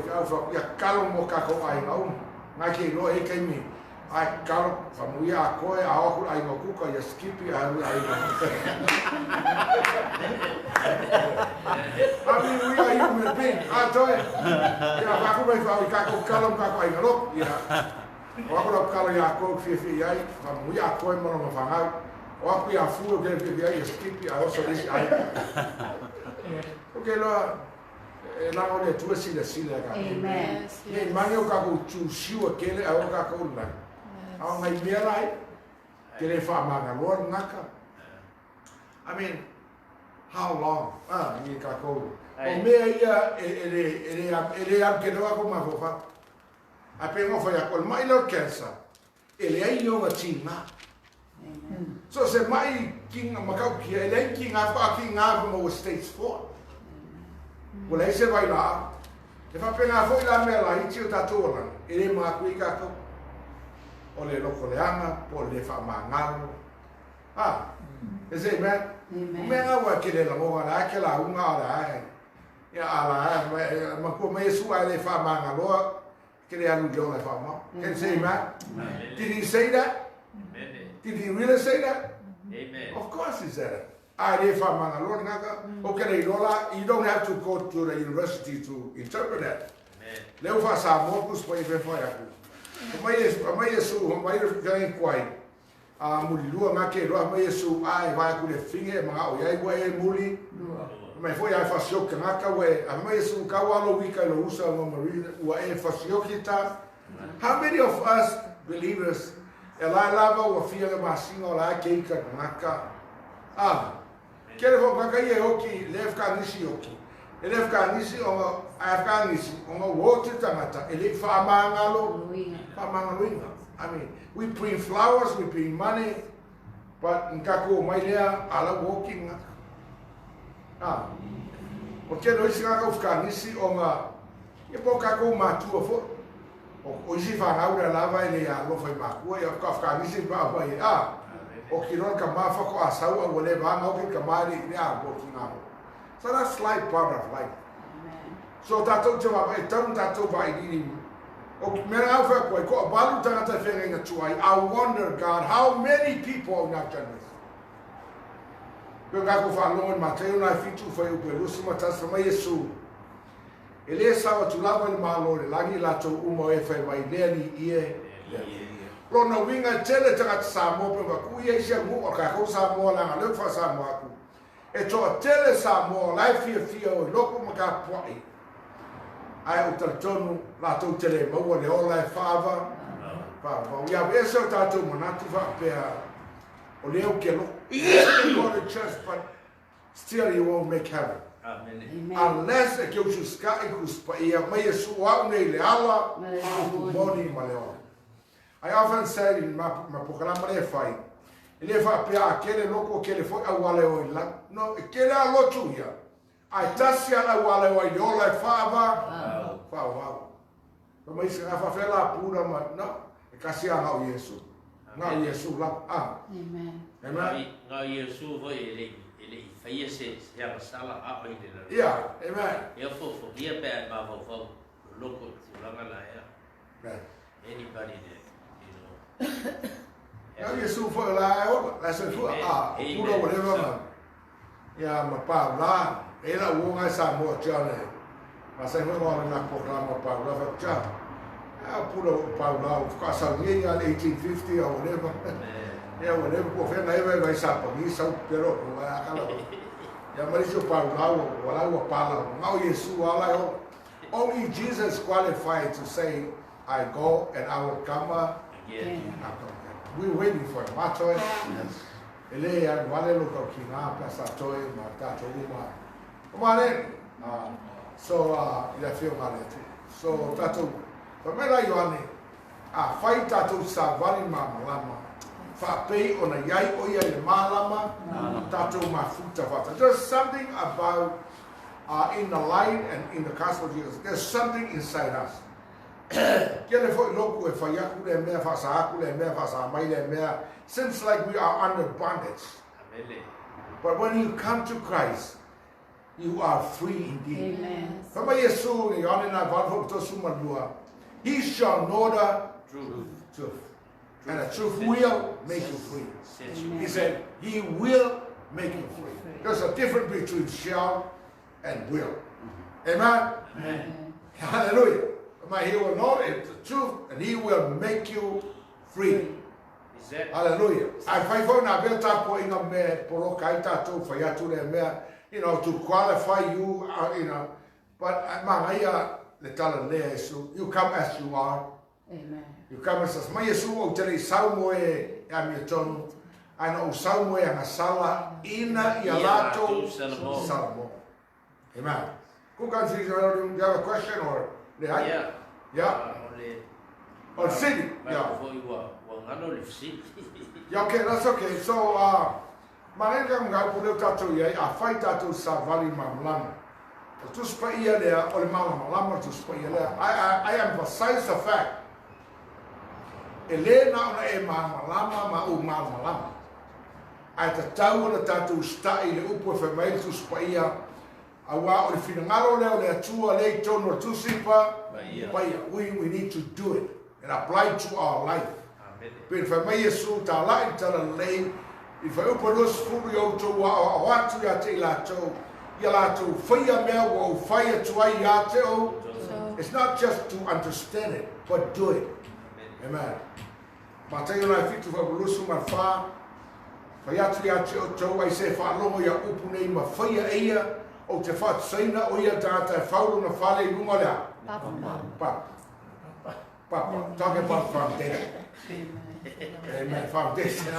ya kalo mo ka ko ai ngau. Nga ke no e kai mi. Ai kalo fa mu ya ko e a o ai no ku ka ya skipi ai no. Abi we are human being. A to e. Ya ba ku mai fa ka ko kalo ka ko ai ngalo. Ya. O ko kalo ya ko fi ai fa mu ya ko e mo no fa ngau. O aku ya fu ke ai skipi ai o so dis ai. Okay lo na ole tu sila ka. Amen. Ye mani o ka ko chusiu akele a o ka ko na. A ngai mea lai. Kele fa manga lo ngaka. I mean, how long? Ni ka ko. O mea ia ele am ke no ko ma fofa. A pe mo fa ya ko mai lo kensa. Ele ai yo nga tinga. So se mai kinga makau ki ele kinga fa kinga mo states for. Well, I said, right now, if I pay a foil, I'm like, you tatola, it ma quica, or le locoleana, or le famangalo. Ah, is it, man? Men are working in the moment, I kill a woman. Yeah, ma come su ai le famangalo, che le hanno già le fama. Can say, man? Did he say that? Did he really say that? Amen. Of course he said it. You don't have to go to the university to interpret that. Leo fa sa mo kus pa ibe fa ya ku. Mai Yesu, mai kai kwai. Muli lua ngake lo mai Yesu ai vai ku le finge ma o yai kwai muli. Mai foi ai fa sio ngaka we, mai Yesu ka walo wika lo usa mo marina wa e fa sio kita. How many of us believers ela lava o fia ma singo la ke ka ngaka. Kere fo kaka ye oki lef ka nisi oki. Lef ka nisi o Afghanisi o wote tangata ele fa mangalo. I mean, we bring flowers, we bring money, but nkako mailea ala walking. O kero isi ngaka Afghanisi o nga ye po kako matu fo. O isi fa ngaura lava ele ya lo fa maku ya Afghanisi ba ba o kiron ka mafa ko asau o le ba mau ki kamari ni a working out. So that's like part of life. So tato te wa e tam tato ba ni o mera afa ko balu tangata fenga tuai. I wonder, God, how many people are not generous. Ko ga ko fa no Mateo na fitu fa u pelu sima tas ma Yesu. Ele sa wa tulava ni malo le lagi la to umo e fa mai le ni ie. Rona winga tele tanga Samoa pe ku ye sia mu o ka ko Samoa la le fa Samoa ku e to tele Samoa la fia o loko mo ka poi ai o tonu la to tele mo le o la fava ya eso ta to mo na tu fa pe o le o ke lo go to church but still you won't make heaven. Amen. Unless e ke o ska e ku spa ia mai su wa ne le ala moni maleo. I often said in my programa le fai, ele fa pe aquele loco que ele foi a wale o la, no aquele a lotuia. I tasia la wale o yo la fava, fava. Como isso a fa fela pura ma, no, e kasia ngau Yesu. Ngau Yesu la, Amen. Amen. Ngau Yesu foi ele fai esse ya sala a oi de. Yeah, amen. Eu fofo, ia pe ma fofo, loco, la ngala ya. Anybody there. Ngau Yesu foi lá, la se fu pura whatever ma. Ya ma pa la, era o nga sa mo chane. Ma se no na programa pa la fa cha. Pura pa la, of course, in 1850 or whatever. Yeah, whatever, po fe na eve vai sa pa ni sa pero la kala. Ya maricho pa la wala wa pa la. Ngau Yesu ala yo. Only Jesus qualified to say, I go and I will come again. We're waiting for him. Matoy. Ele ya wale lo ko kina pasa toy mata to uma. Come on. So ila fio male. So tato. Pamela Yohane. Fai tato sa vali mama. Fa pei ona yai o ia le malama. Tato mafuta fata. There's something about in the light and in the gospel of Jesus. There's something inside us. Kia le fo loku e whai aku le mea, whasa aku le mea, whasa mai le mea. Seems like we are under bondage. Amele. But when you come to Christ, you are free indeed. Amen. Whama Yesu ni ane na valho to sumalua. He shall know the truth. And the truth will make you free. Amen. He said, He will make you free. There's a difference between shall and will. Amen? Amen. Hallelujah. He will know the truth and He will make you free. Hallelujah. I find for na beta po inga me poro kaita to fayatu le me, you know, to qualify you, you know. But mangaya le tala le Yesu, you come as you are. Amen. You come as ma Yesu o tele saumo e amietonu. Ana o saumo e ngasala ina yalato salmo. Amen. Who can see you have a question or Yeah. Yeah. Or city. Yeah. Yeah, okay, that's okay. So, Marenga mga pulo tato ya, a fight tato sa vali mamlama. Tu spa ia lea, o le malama tu spa ia lea. I emphasize the fact. Ele na ona e malama ma u malama. Ai ta tau na tato sta i le upo fe mai tu spa ia. Awa o le finangalo leo le atua le tono tu sipa. We need to do it and apply it to our life. But if I may assume ta la ta le if I open those fulu yo to wa watu ya te la to fire me or fire to ai ya te o. It's not just to understand it, but do it. Amen. Mateo na fitu fa bulusu ma fa ya te o to ai se fa longo ya upu nei ma fire eia o te fa saina o ya data faulo na fale lunga la. Papa, talking about foundation. Amen. Foundation.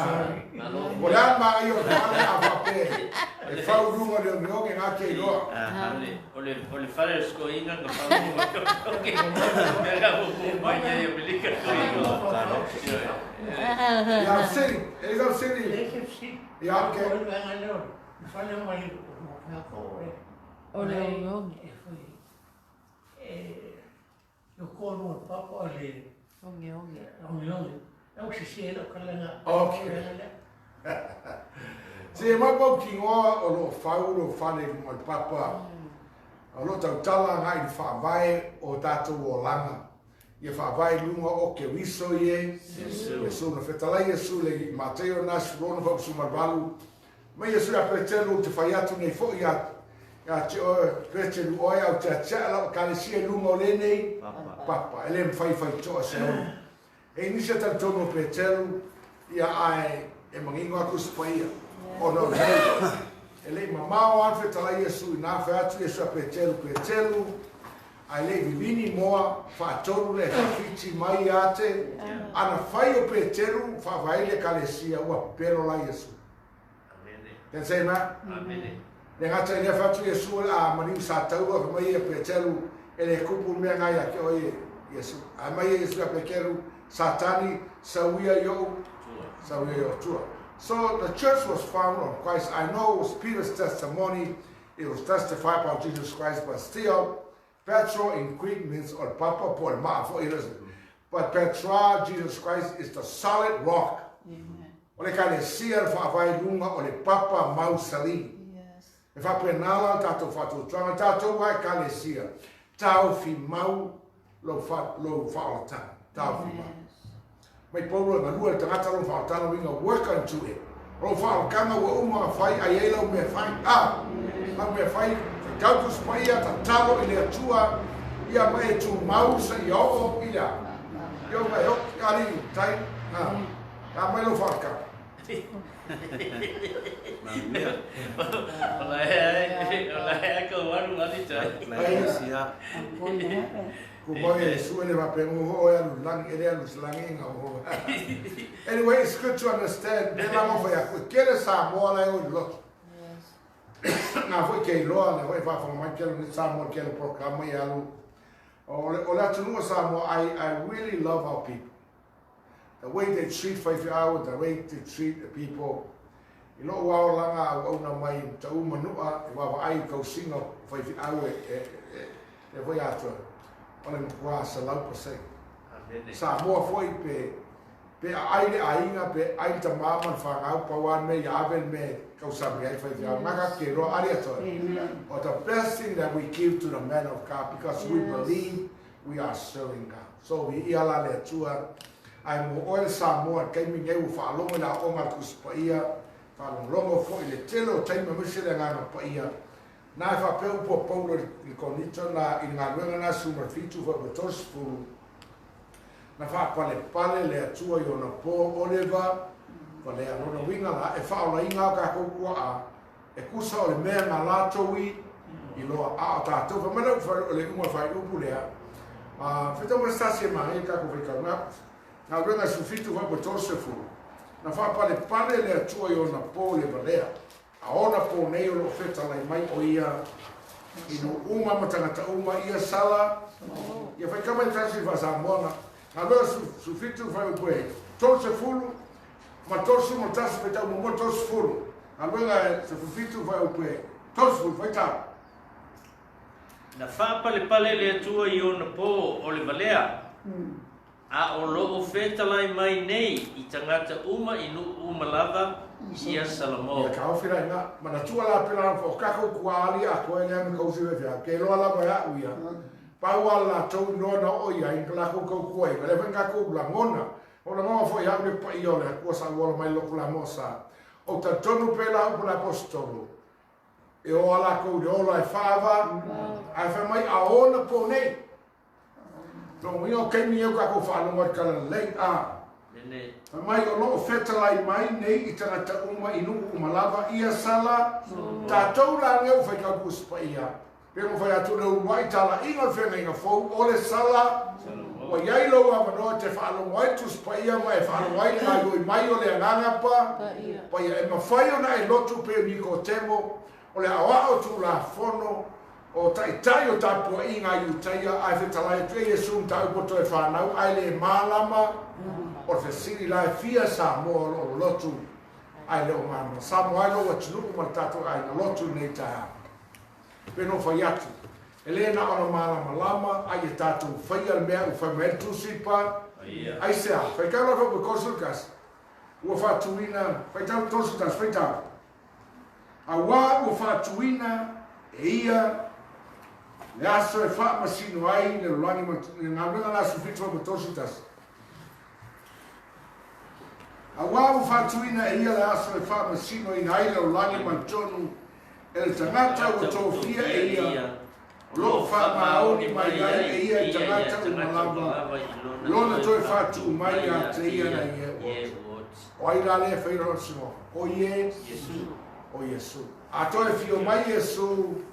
Wala ma ayo wala apape. E fau lunga de nyoge nga ke lo. Ole fare sko inga nga fau. Okay. Mega bu banya ya belika ko. Ya city. Ego city. Ya ke. Ole eu como papo ali. onge. Eu se lo kalanga. Okay. Se ma po kingoa o lo fau lo fale mo papa. O lo tau tala ngai fa vai o tatu o langa. Ia fa vai lunga o ke wiso ye. Yesu na fetala Yesu le Mateo na srona fa su marvalu. Ma Yesu a petelo te faiatu nei fo ia. Ya te o petelo o ia o te chala ka le sia lunga le nei. Papa, ele me fai to se o. E nisa tal tono petelo ia ai e mangingo aku spaia. O no. Ele mama o anfe tala Yesu na fa atu Yesu a petelo. Ai le vivini moa fa tonu le fiti mai ate. Ana fai o petelo fa vai le kalesia ua pero la Yesu. Can say ma? Amen. Le ngata ile fa atu Yesu a mani sa tau a mai e petelo ele kupu me ngai a ke o Yesu. A mai Yesu a petelo satani sawia yo tua. So the church was founded on Christ. I know it was Peter's testimony. It was testified about Jesus Christ, but still, Petro in Greek means or Papa Paul Ma for it isn't. But Petra, Jesus Christ, is the solid rock. Ole kale sia fa vai lunga ole Papa Mausali. Yes. E fa penala tato fatu tranga tato vai kale sia. Tau fi mau lo fa o ta. Tau fi mau. Mai polo na lua tangata lo fa tala winga work unto it. Lo fa kanga wa uma fai aielo me fai ma me fai tau tu spaia ta talo ile atua ia mai tu mausa yo ila. Yo mai yo ali tai na mai lo fa ka. Olha que o ano lá de trás. Anyway, it's good to understand. I really love our people. The way they treat Whaiwhiawa, the way they treat the people. You know, wao langa ona mai tau manua, e wawa ai kau singa Whaiwhiawa e Whaiatua. o le mkua sa lau pasai. Amen. Samoa foi pe aile ainga pe ai ta mama whangau pawan me yaven me kausami ai whai whia ngaka ke roa ari atoe. Amen. Or the best thing that we give to the man of God because we believe we are serving God. So we iala le tua ai mo oe Samoa kai mi ngeu whaalongo na onga kuspaia whaalongo fo i le telo taima misile ngana paia. Nai whapeu po paulo i konito na i ngā luenga na sumarfitu wa batosfuru. Na whapale le atua i ona po Oliver, pa le anona winga la e whaola inga ka kukua a e kusa o le mea ngā lātoui i loa a o tātou. Whamana o le unga whai upu lea. Whita mo stasi e mahi ka kufika ngā luenga sufitu wa batosfuru. Na whapale le atua i ona po Oliver lea. A ona po nei o lo feta lai mai o ia i no uma matangata uma ia sala. Ia whai kama i tasi wa Samoana. Ngā loa sufitu whai upoe, tose fulu, ma tosu mo tasu pe tau mo tosu fulu. Ngā loa sufitu whai upoe, tosu fulu, whai tau. Na whapale le atua i ona po o le valea. A o loo whetalai mai nei i tangata uma i nu uma lava ia Salamo. Ia ka awhira inga, mana tua la pila o kako kuali a koe lea me kausi we whia. Ke loa lava ya uia. Paua la tau noa na o ia in kalako kau kuai. Wale wenga kou la ngona. O la ngoma fo i hau ne pa i ole. Kua sa uola mai loku la mosa. O ta tonu pela upu la apostolo. E o ala kou de ola e whaava. A wha mai a ona po nei. Nō i o keimi eu kako whanonga i kala lei a. Nene. Mai o loo whetalai mai nei i tangata uma i nuku umalava ia sala. Tātou la ngeu whai kau kuspa ia. Pero whai atu leu mai tala inga whenga inga fau ole sala. Wa iai lau a manoa te whaalo wai tuspa ia mai whaalo wai ngā loi mai o le angangapa. Pa ia e mawhai o na e lotu pe ni ko temo. O le awa o tu la fono. O tai o tapua i ngā iutaia ai whetalai tu e sum tau poto e whanau ai le mālama. O te siri lai fia Samoa o lotu ai leo mama. Samoa ai lo atunuku ma tatu ai na lotu nei taha. Peno whai atu. E le na ona mālama lama ai e tatu whai al mea u whai mea tusipa. Ai se a. Whai kaura whai pe kosukas. Ua whatuina. Whai tau tosutas. Whai tau. A wā ua whatuina e ia le aso e wha masino ai le rolangi ngā runga la sufitu whai pe tosutas. A wawu whatuina e ia le aso e wha masino i nai le rolangi mantonu e le tangata o tōwhia e ia lo wha maoni mai ai e ia e tangata o malava lona toi whatu mai a te ia na ia o ai la le whaira o sino o ie o Yesu a toi fio mai Yesu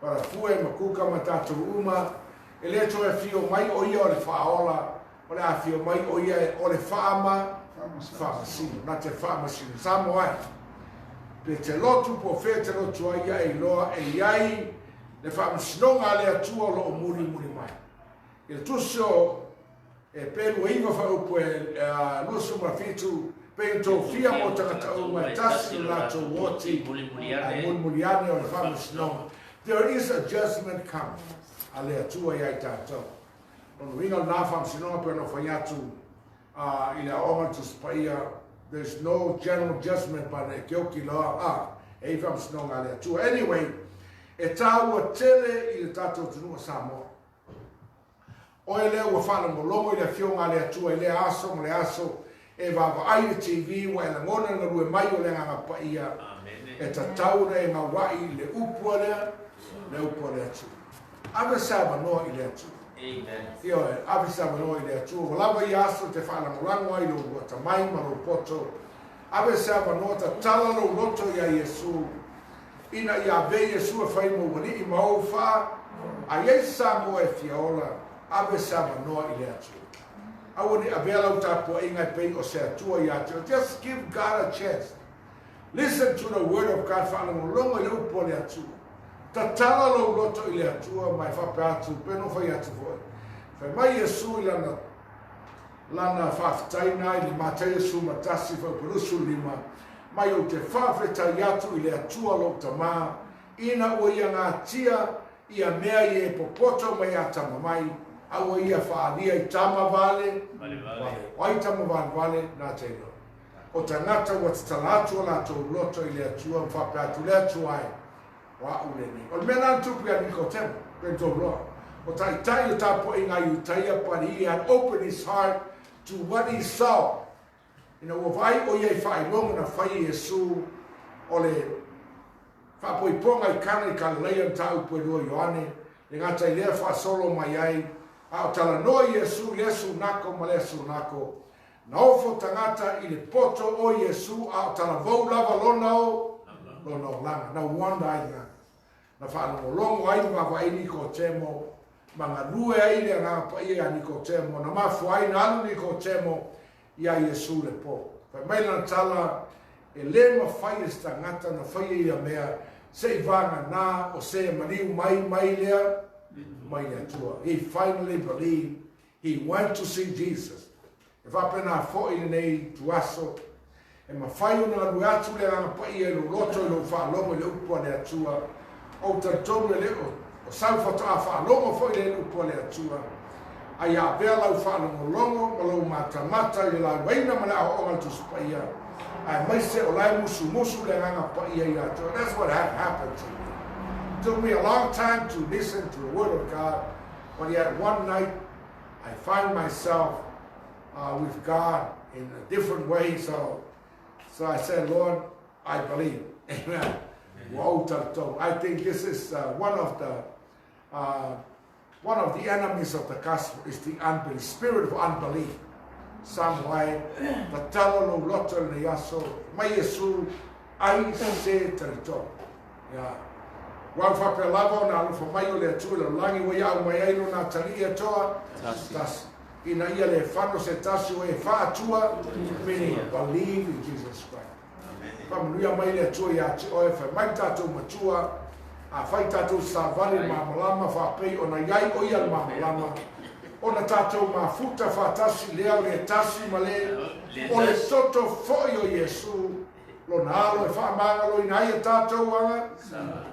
para fue makuka matatu uma e le toi fio mai o ia o le whaola o le a fio mai o ia o le whaama whaamasino, na te whaamasino, Samoa ai. Pe te lotu po whea te lotu ai e loa e iai le whaamasinonga le atua lo o muri mai. I le tusio e pēru e inga whaupu e nusu mafitu pe tō whia mo tangata uma e tasi la tō woti a muliane o le whaamasinonga. There is a judgment come a le atua iai tātou. Ono winga nā whaamasinonga pe no whaiatu in our honor to Spaia, there's no general judgment by the Kyoki law. Evam Snow Alia too. Anyway, Etawa Tele in the Tato Tunu Samoa. Oile were found Molongo, the Fion Alia too, a leaso, leaso, Eva ITV, while the morning of Mayo Langa Paia, at a tower in Hawaii, the Upwala, the Upwala too. Ava Saba no Iletu. Amen. Io avisa no ile tu lava yaso te fala morango ai lo ta mai maro poto avisa no ta tala lo loto ya Yesu ina ya be Yesu fai mo wali mo fa a yesa mo e fiola avisa no ile tu I would avela ta po inga pe o se tu ya just give God a chance. Listen to the word of God fala mo longo lo po le tu ta tala lo loto ile tu mai fa patu peno fa ya tu Fai mai Yesu lana whaftaina i li mata Yesu matasi fa perusu lima mai o te whawheta iatu i le atua lo tamā ina o ia ngā tia ia mea i e popoto mai a tamamai Au ia whaalia I tama vale. Vale, vale. Wai tama vale nā te ino. O tangata wa te talatu la tō loto I le atua whapatu le atua ai. Wa ule ni. O mena tupi a niko temo. Pen tō loa. O tai tai o tapo I ngā utaia but he had opened his heart to what he saw. You know, o vai o iei whai longa na whai Yesu o le whapoiponga I kana I Galilea tau puerua Ioane. Le ngata I lea whaasolo mai ai. A o tala noa Yesu, Yesu nako ma Yesu nako. Na ofo tangata I le poto o Yesu a o tala vau lava lona o langa. Na wanda ai nga. Na whaanongo longo ai wawa I Nikodemo. Ma ngā rue ai le ngā pa I a Nikodemo. Na mafu ai na alu Nikodemo I a Yesu le po. Pai mai na tala e le mawhai tangata na whai I a mea. Se vanga na o se maniu mai lea. He finally believed. He went to see Jesus. If I pena fo I nei tuaso, e ma fai una lu atu le ana pa I lo loto lo fa longo le upo le atua, o tantou le o sau foto a fa longo fo le upo le atua. Ai a vela u fa longo ma lo mata I la waina ma la o tu spaia. Ai mai se o lai musu le ana pa I atua. That's what happened to me. It took me a long time to listen to the Word of God, but yet one night I find myself with God in a different way. So I said, Lord, I believe. Amen. I think this is one of the enemies of the gospel is the unbelief, spirit of unbelief. Some way, the talo loto le yaso, mai Yesu ai se territorio. Yeah. Wau whapelava na alufa mai o le atu le langi wa iau mai aino na tali e toa tasi. Ina ia le whano se tasi o e whaatua, meaning believe in Jesus Christ. Whamanuia mai le atua ia ti o e whai mai tātou matua, a whai tātou sa vale mamalama whapei o na iai o ia mamalama. O na tātou mafuta whatasi lea le tasi male, o le soto foi o Yesu, lo na alo e whaamanga lo ina ia tātou anga,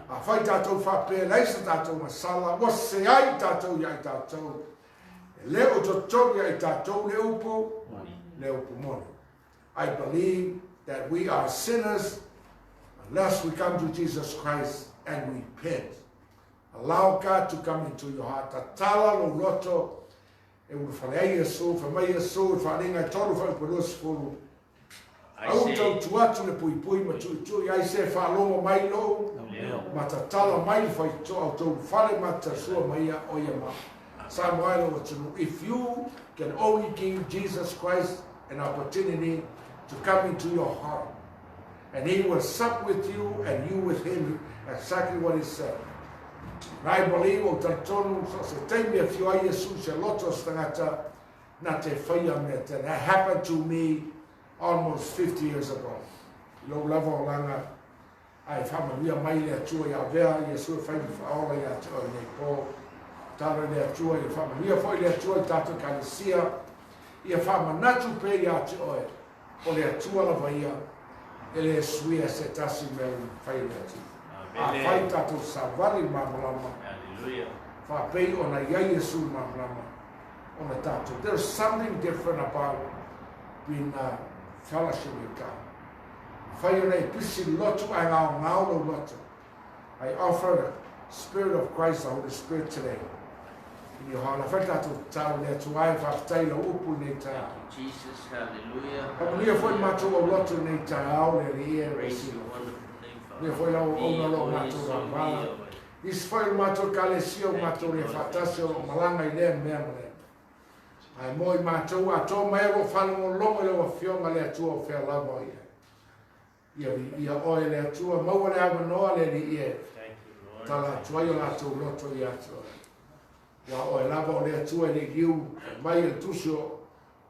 a whai tātou whapea leisa tātou masala, wa se ai tātou iai tātou. Le o totogi ai tātou le upo moni. I believe that we are sinners unless we come to Jesus Christ and we repent. Allow God to come into your heart. Tatala lo roto e ulu whalei Yesu, whamai Yesu, e whalinga toru whaipurua sifuru. Au tau tuatu le pui ma tui ai se whalongo mai lo ma tatala mai whai to au tau whale ma tasua mai a oia ma. If you can only give Jesus Christ an opportunity to come into your heart, and He will sup with you and you with Him, exactly what He said. And I believe o tantonu se teimi a fiu ai Yesu se loto stangata na te whaia mea te. That happened to me almost 50 years ago. Lo lava o langa ai whamanuia mai le atua ia vea Yesu e whai whaola ia te oi nei pō. Tara le atua ia whamanuia foi le atua I tātou kalesia ia whamanatu pe ia te oi. O le atua lava ia e le suia se tasi mea whai le atua. A whai tātou savali mamalama. Whapei o na ia Yesu mamalama. O na tātou. There's something different about being fellowship with God. Whai o nei pisi lotu ai ngao lo lotu. I offer the Spirit of Christ, the Holy Spirit today. In your heart. I whai tātou tāu le atu ai whaftai lo upu nei tā. Jesus, hallelujah. Hamunia foi mātou o lotu nei tā au le rie resi. Ne foi lau ona lo mātou rāwala. Is foi mātou kalesio mātou re whatasi o malanga I lea mea mea. Ai moi mātou a tō mai ro whanongo longo le wa fionga le atua o whea lava ia. Ia oe le atua maua le awa noa le li ia. Tala tuai o lātou loto I atua. Wa oe lava o le atua le liu mai e tusio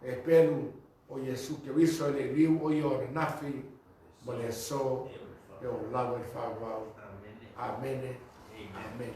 e pelu o Yesu Keriso le liu o I o le nafi ma le so e o lava I whawau. Amen. Amen.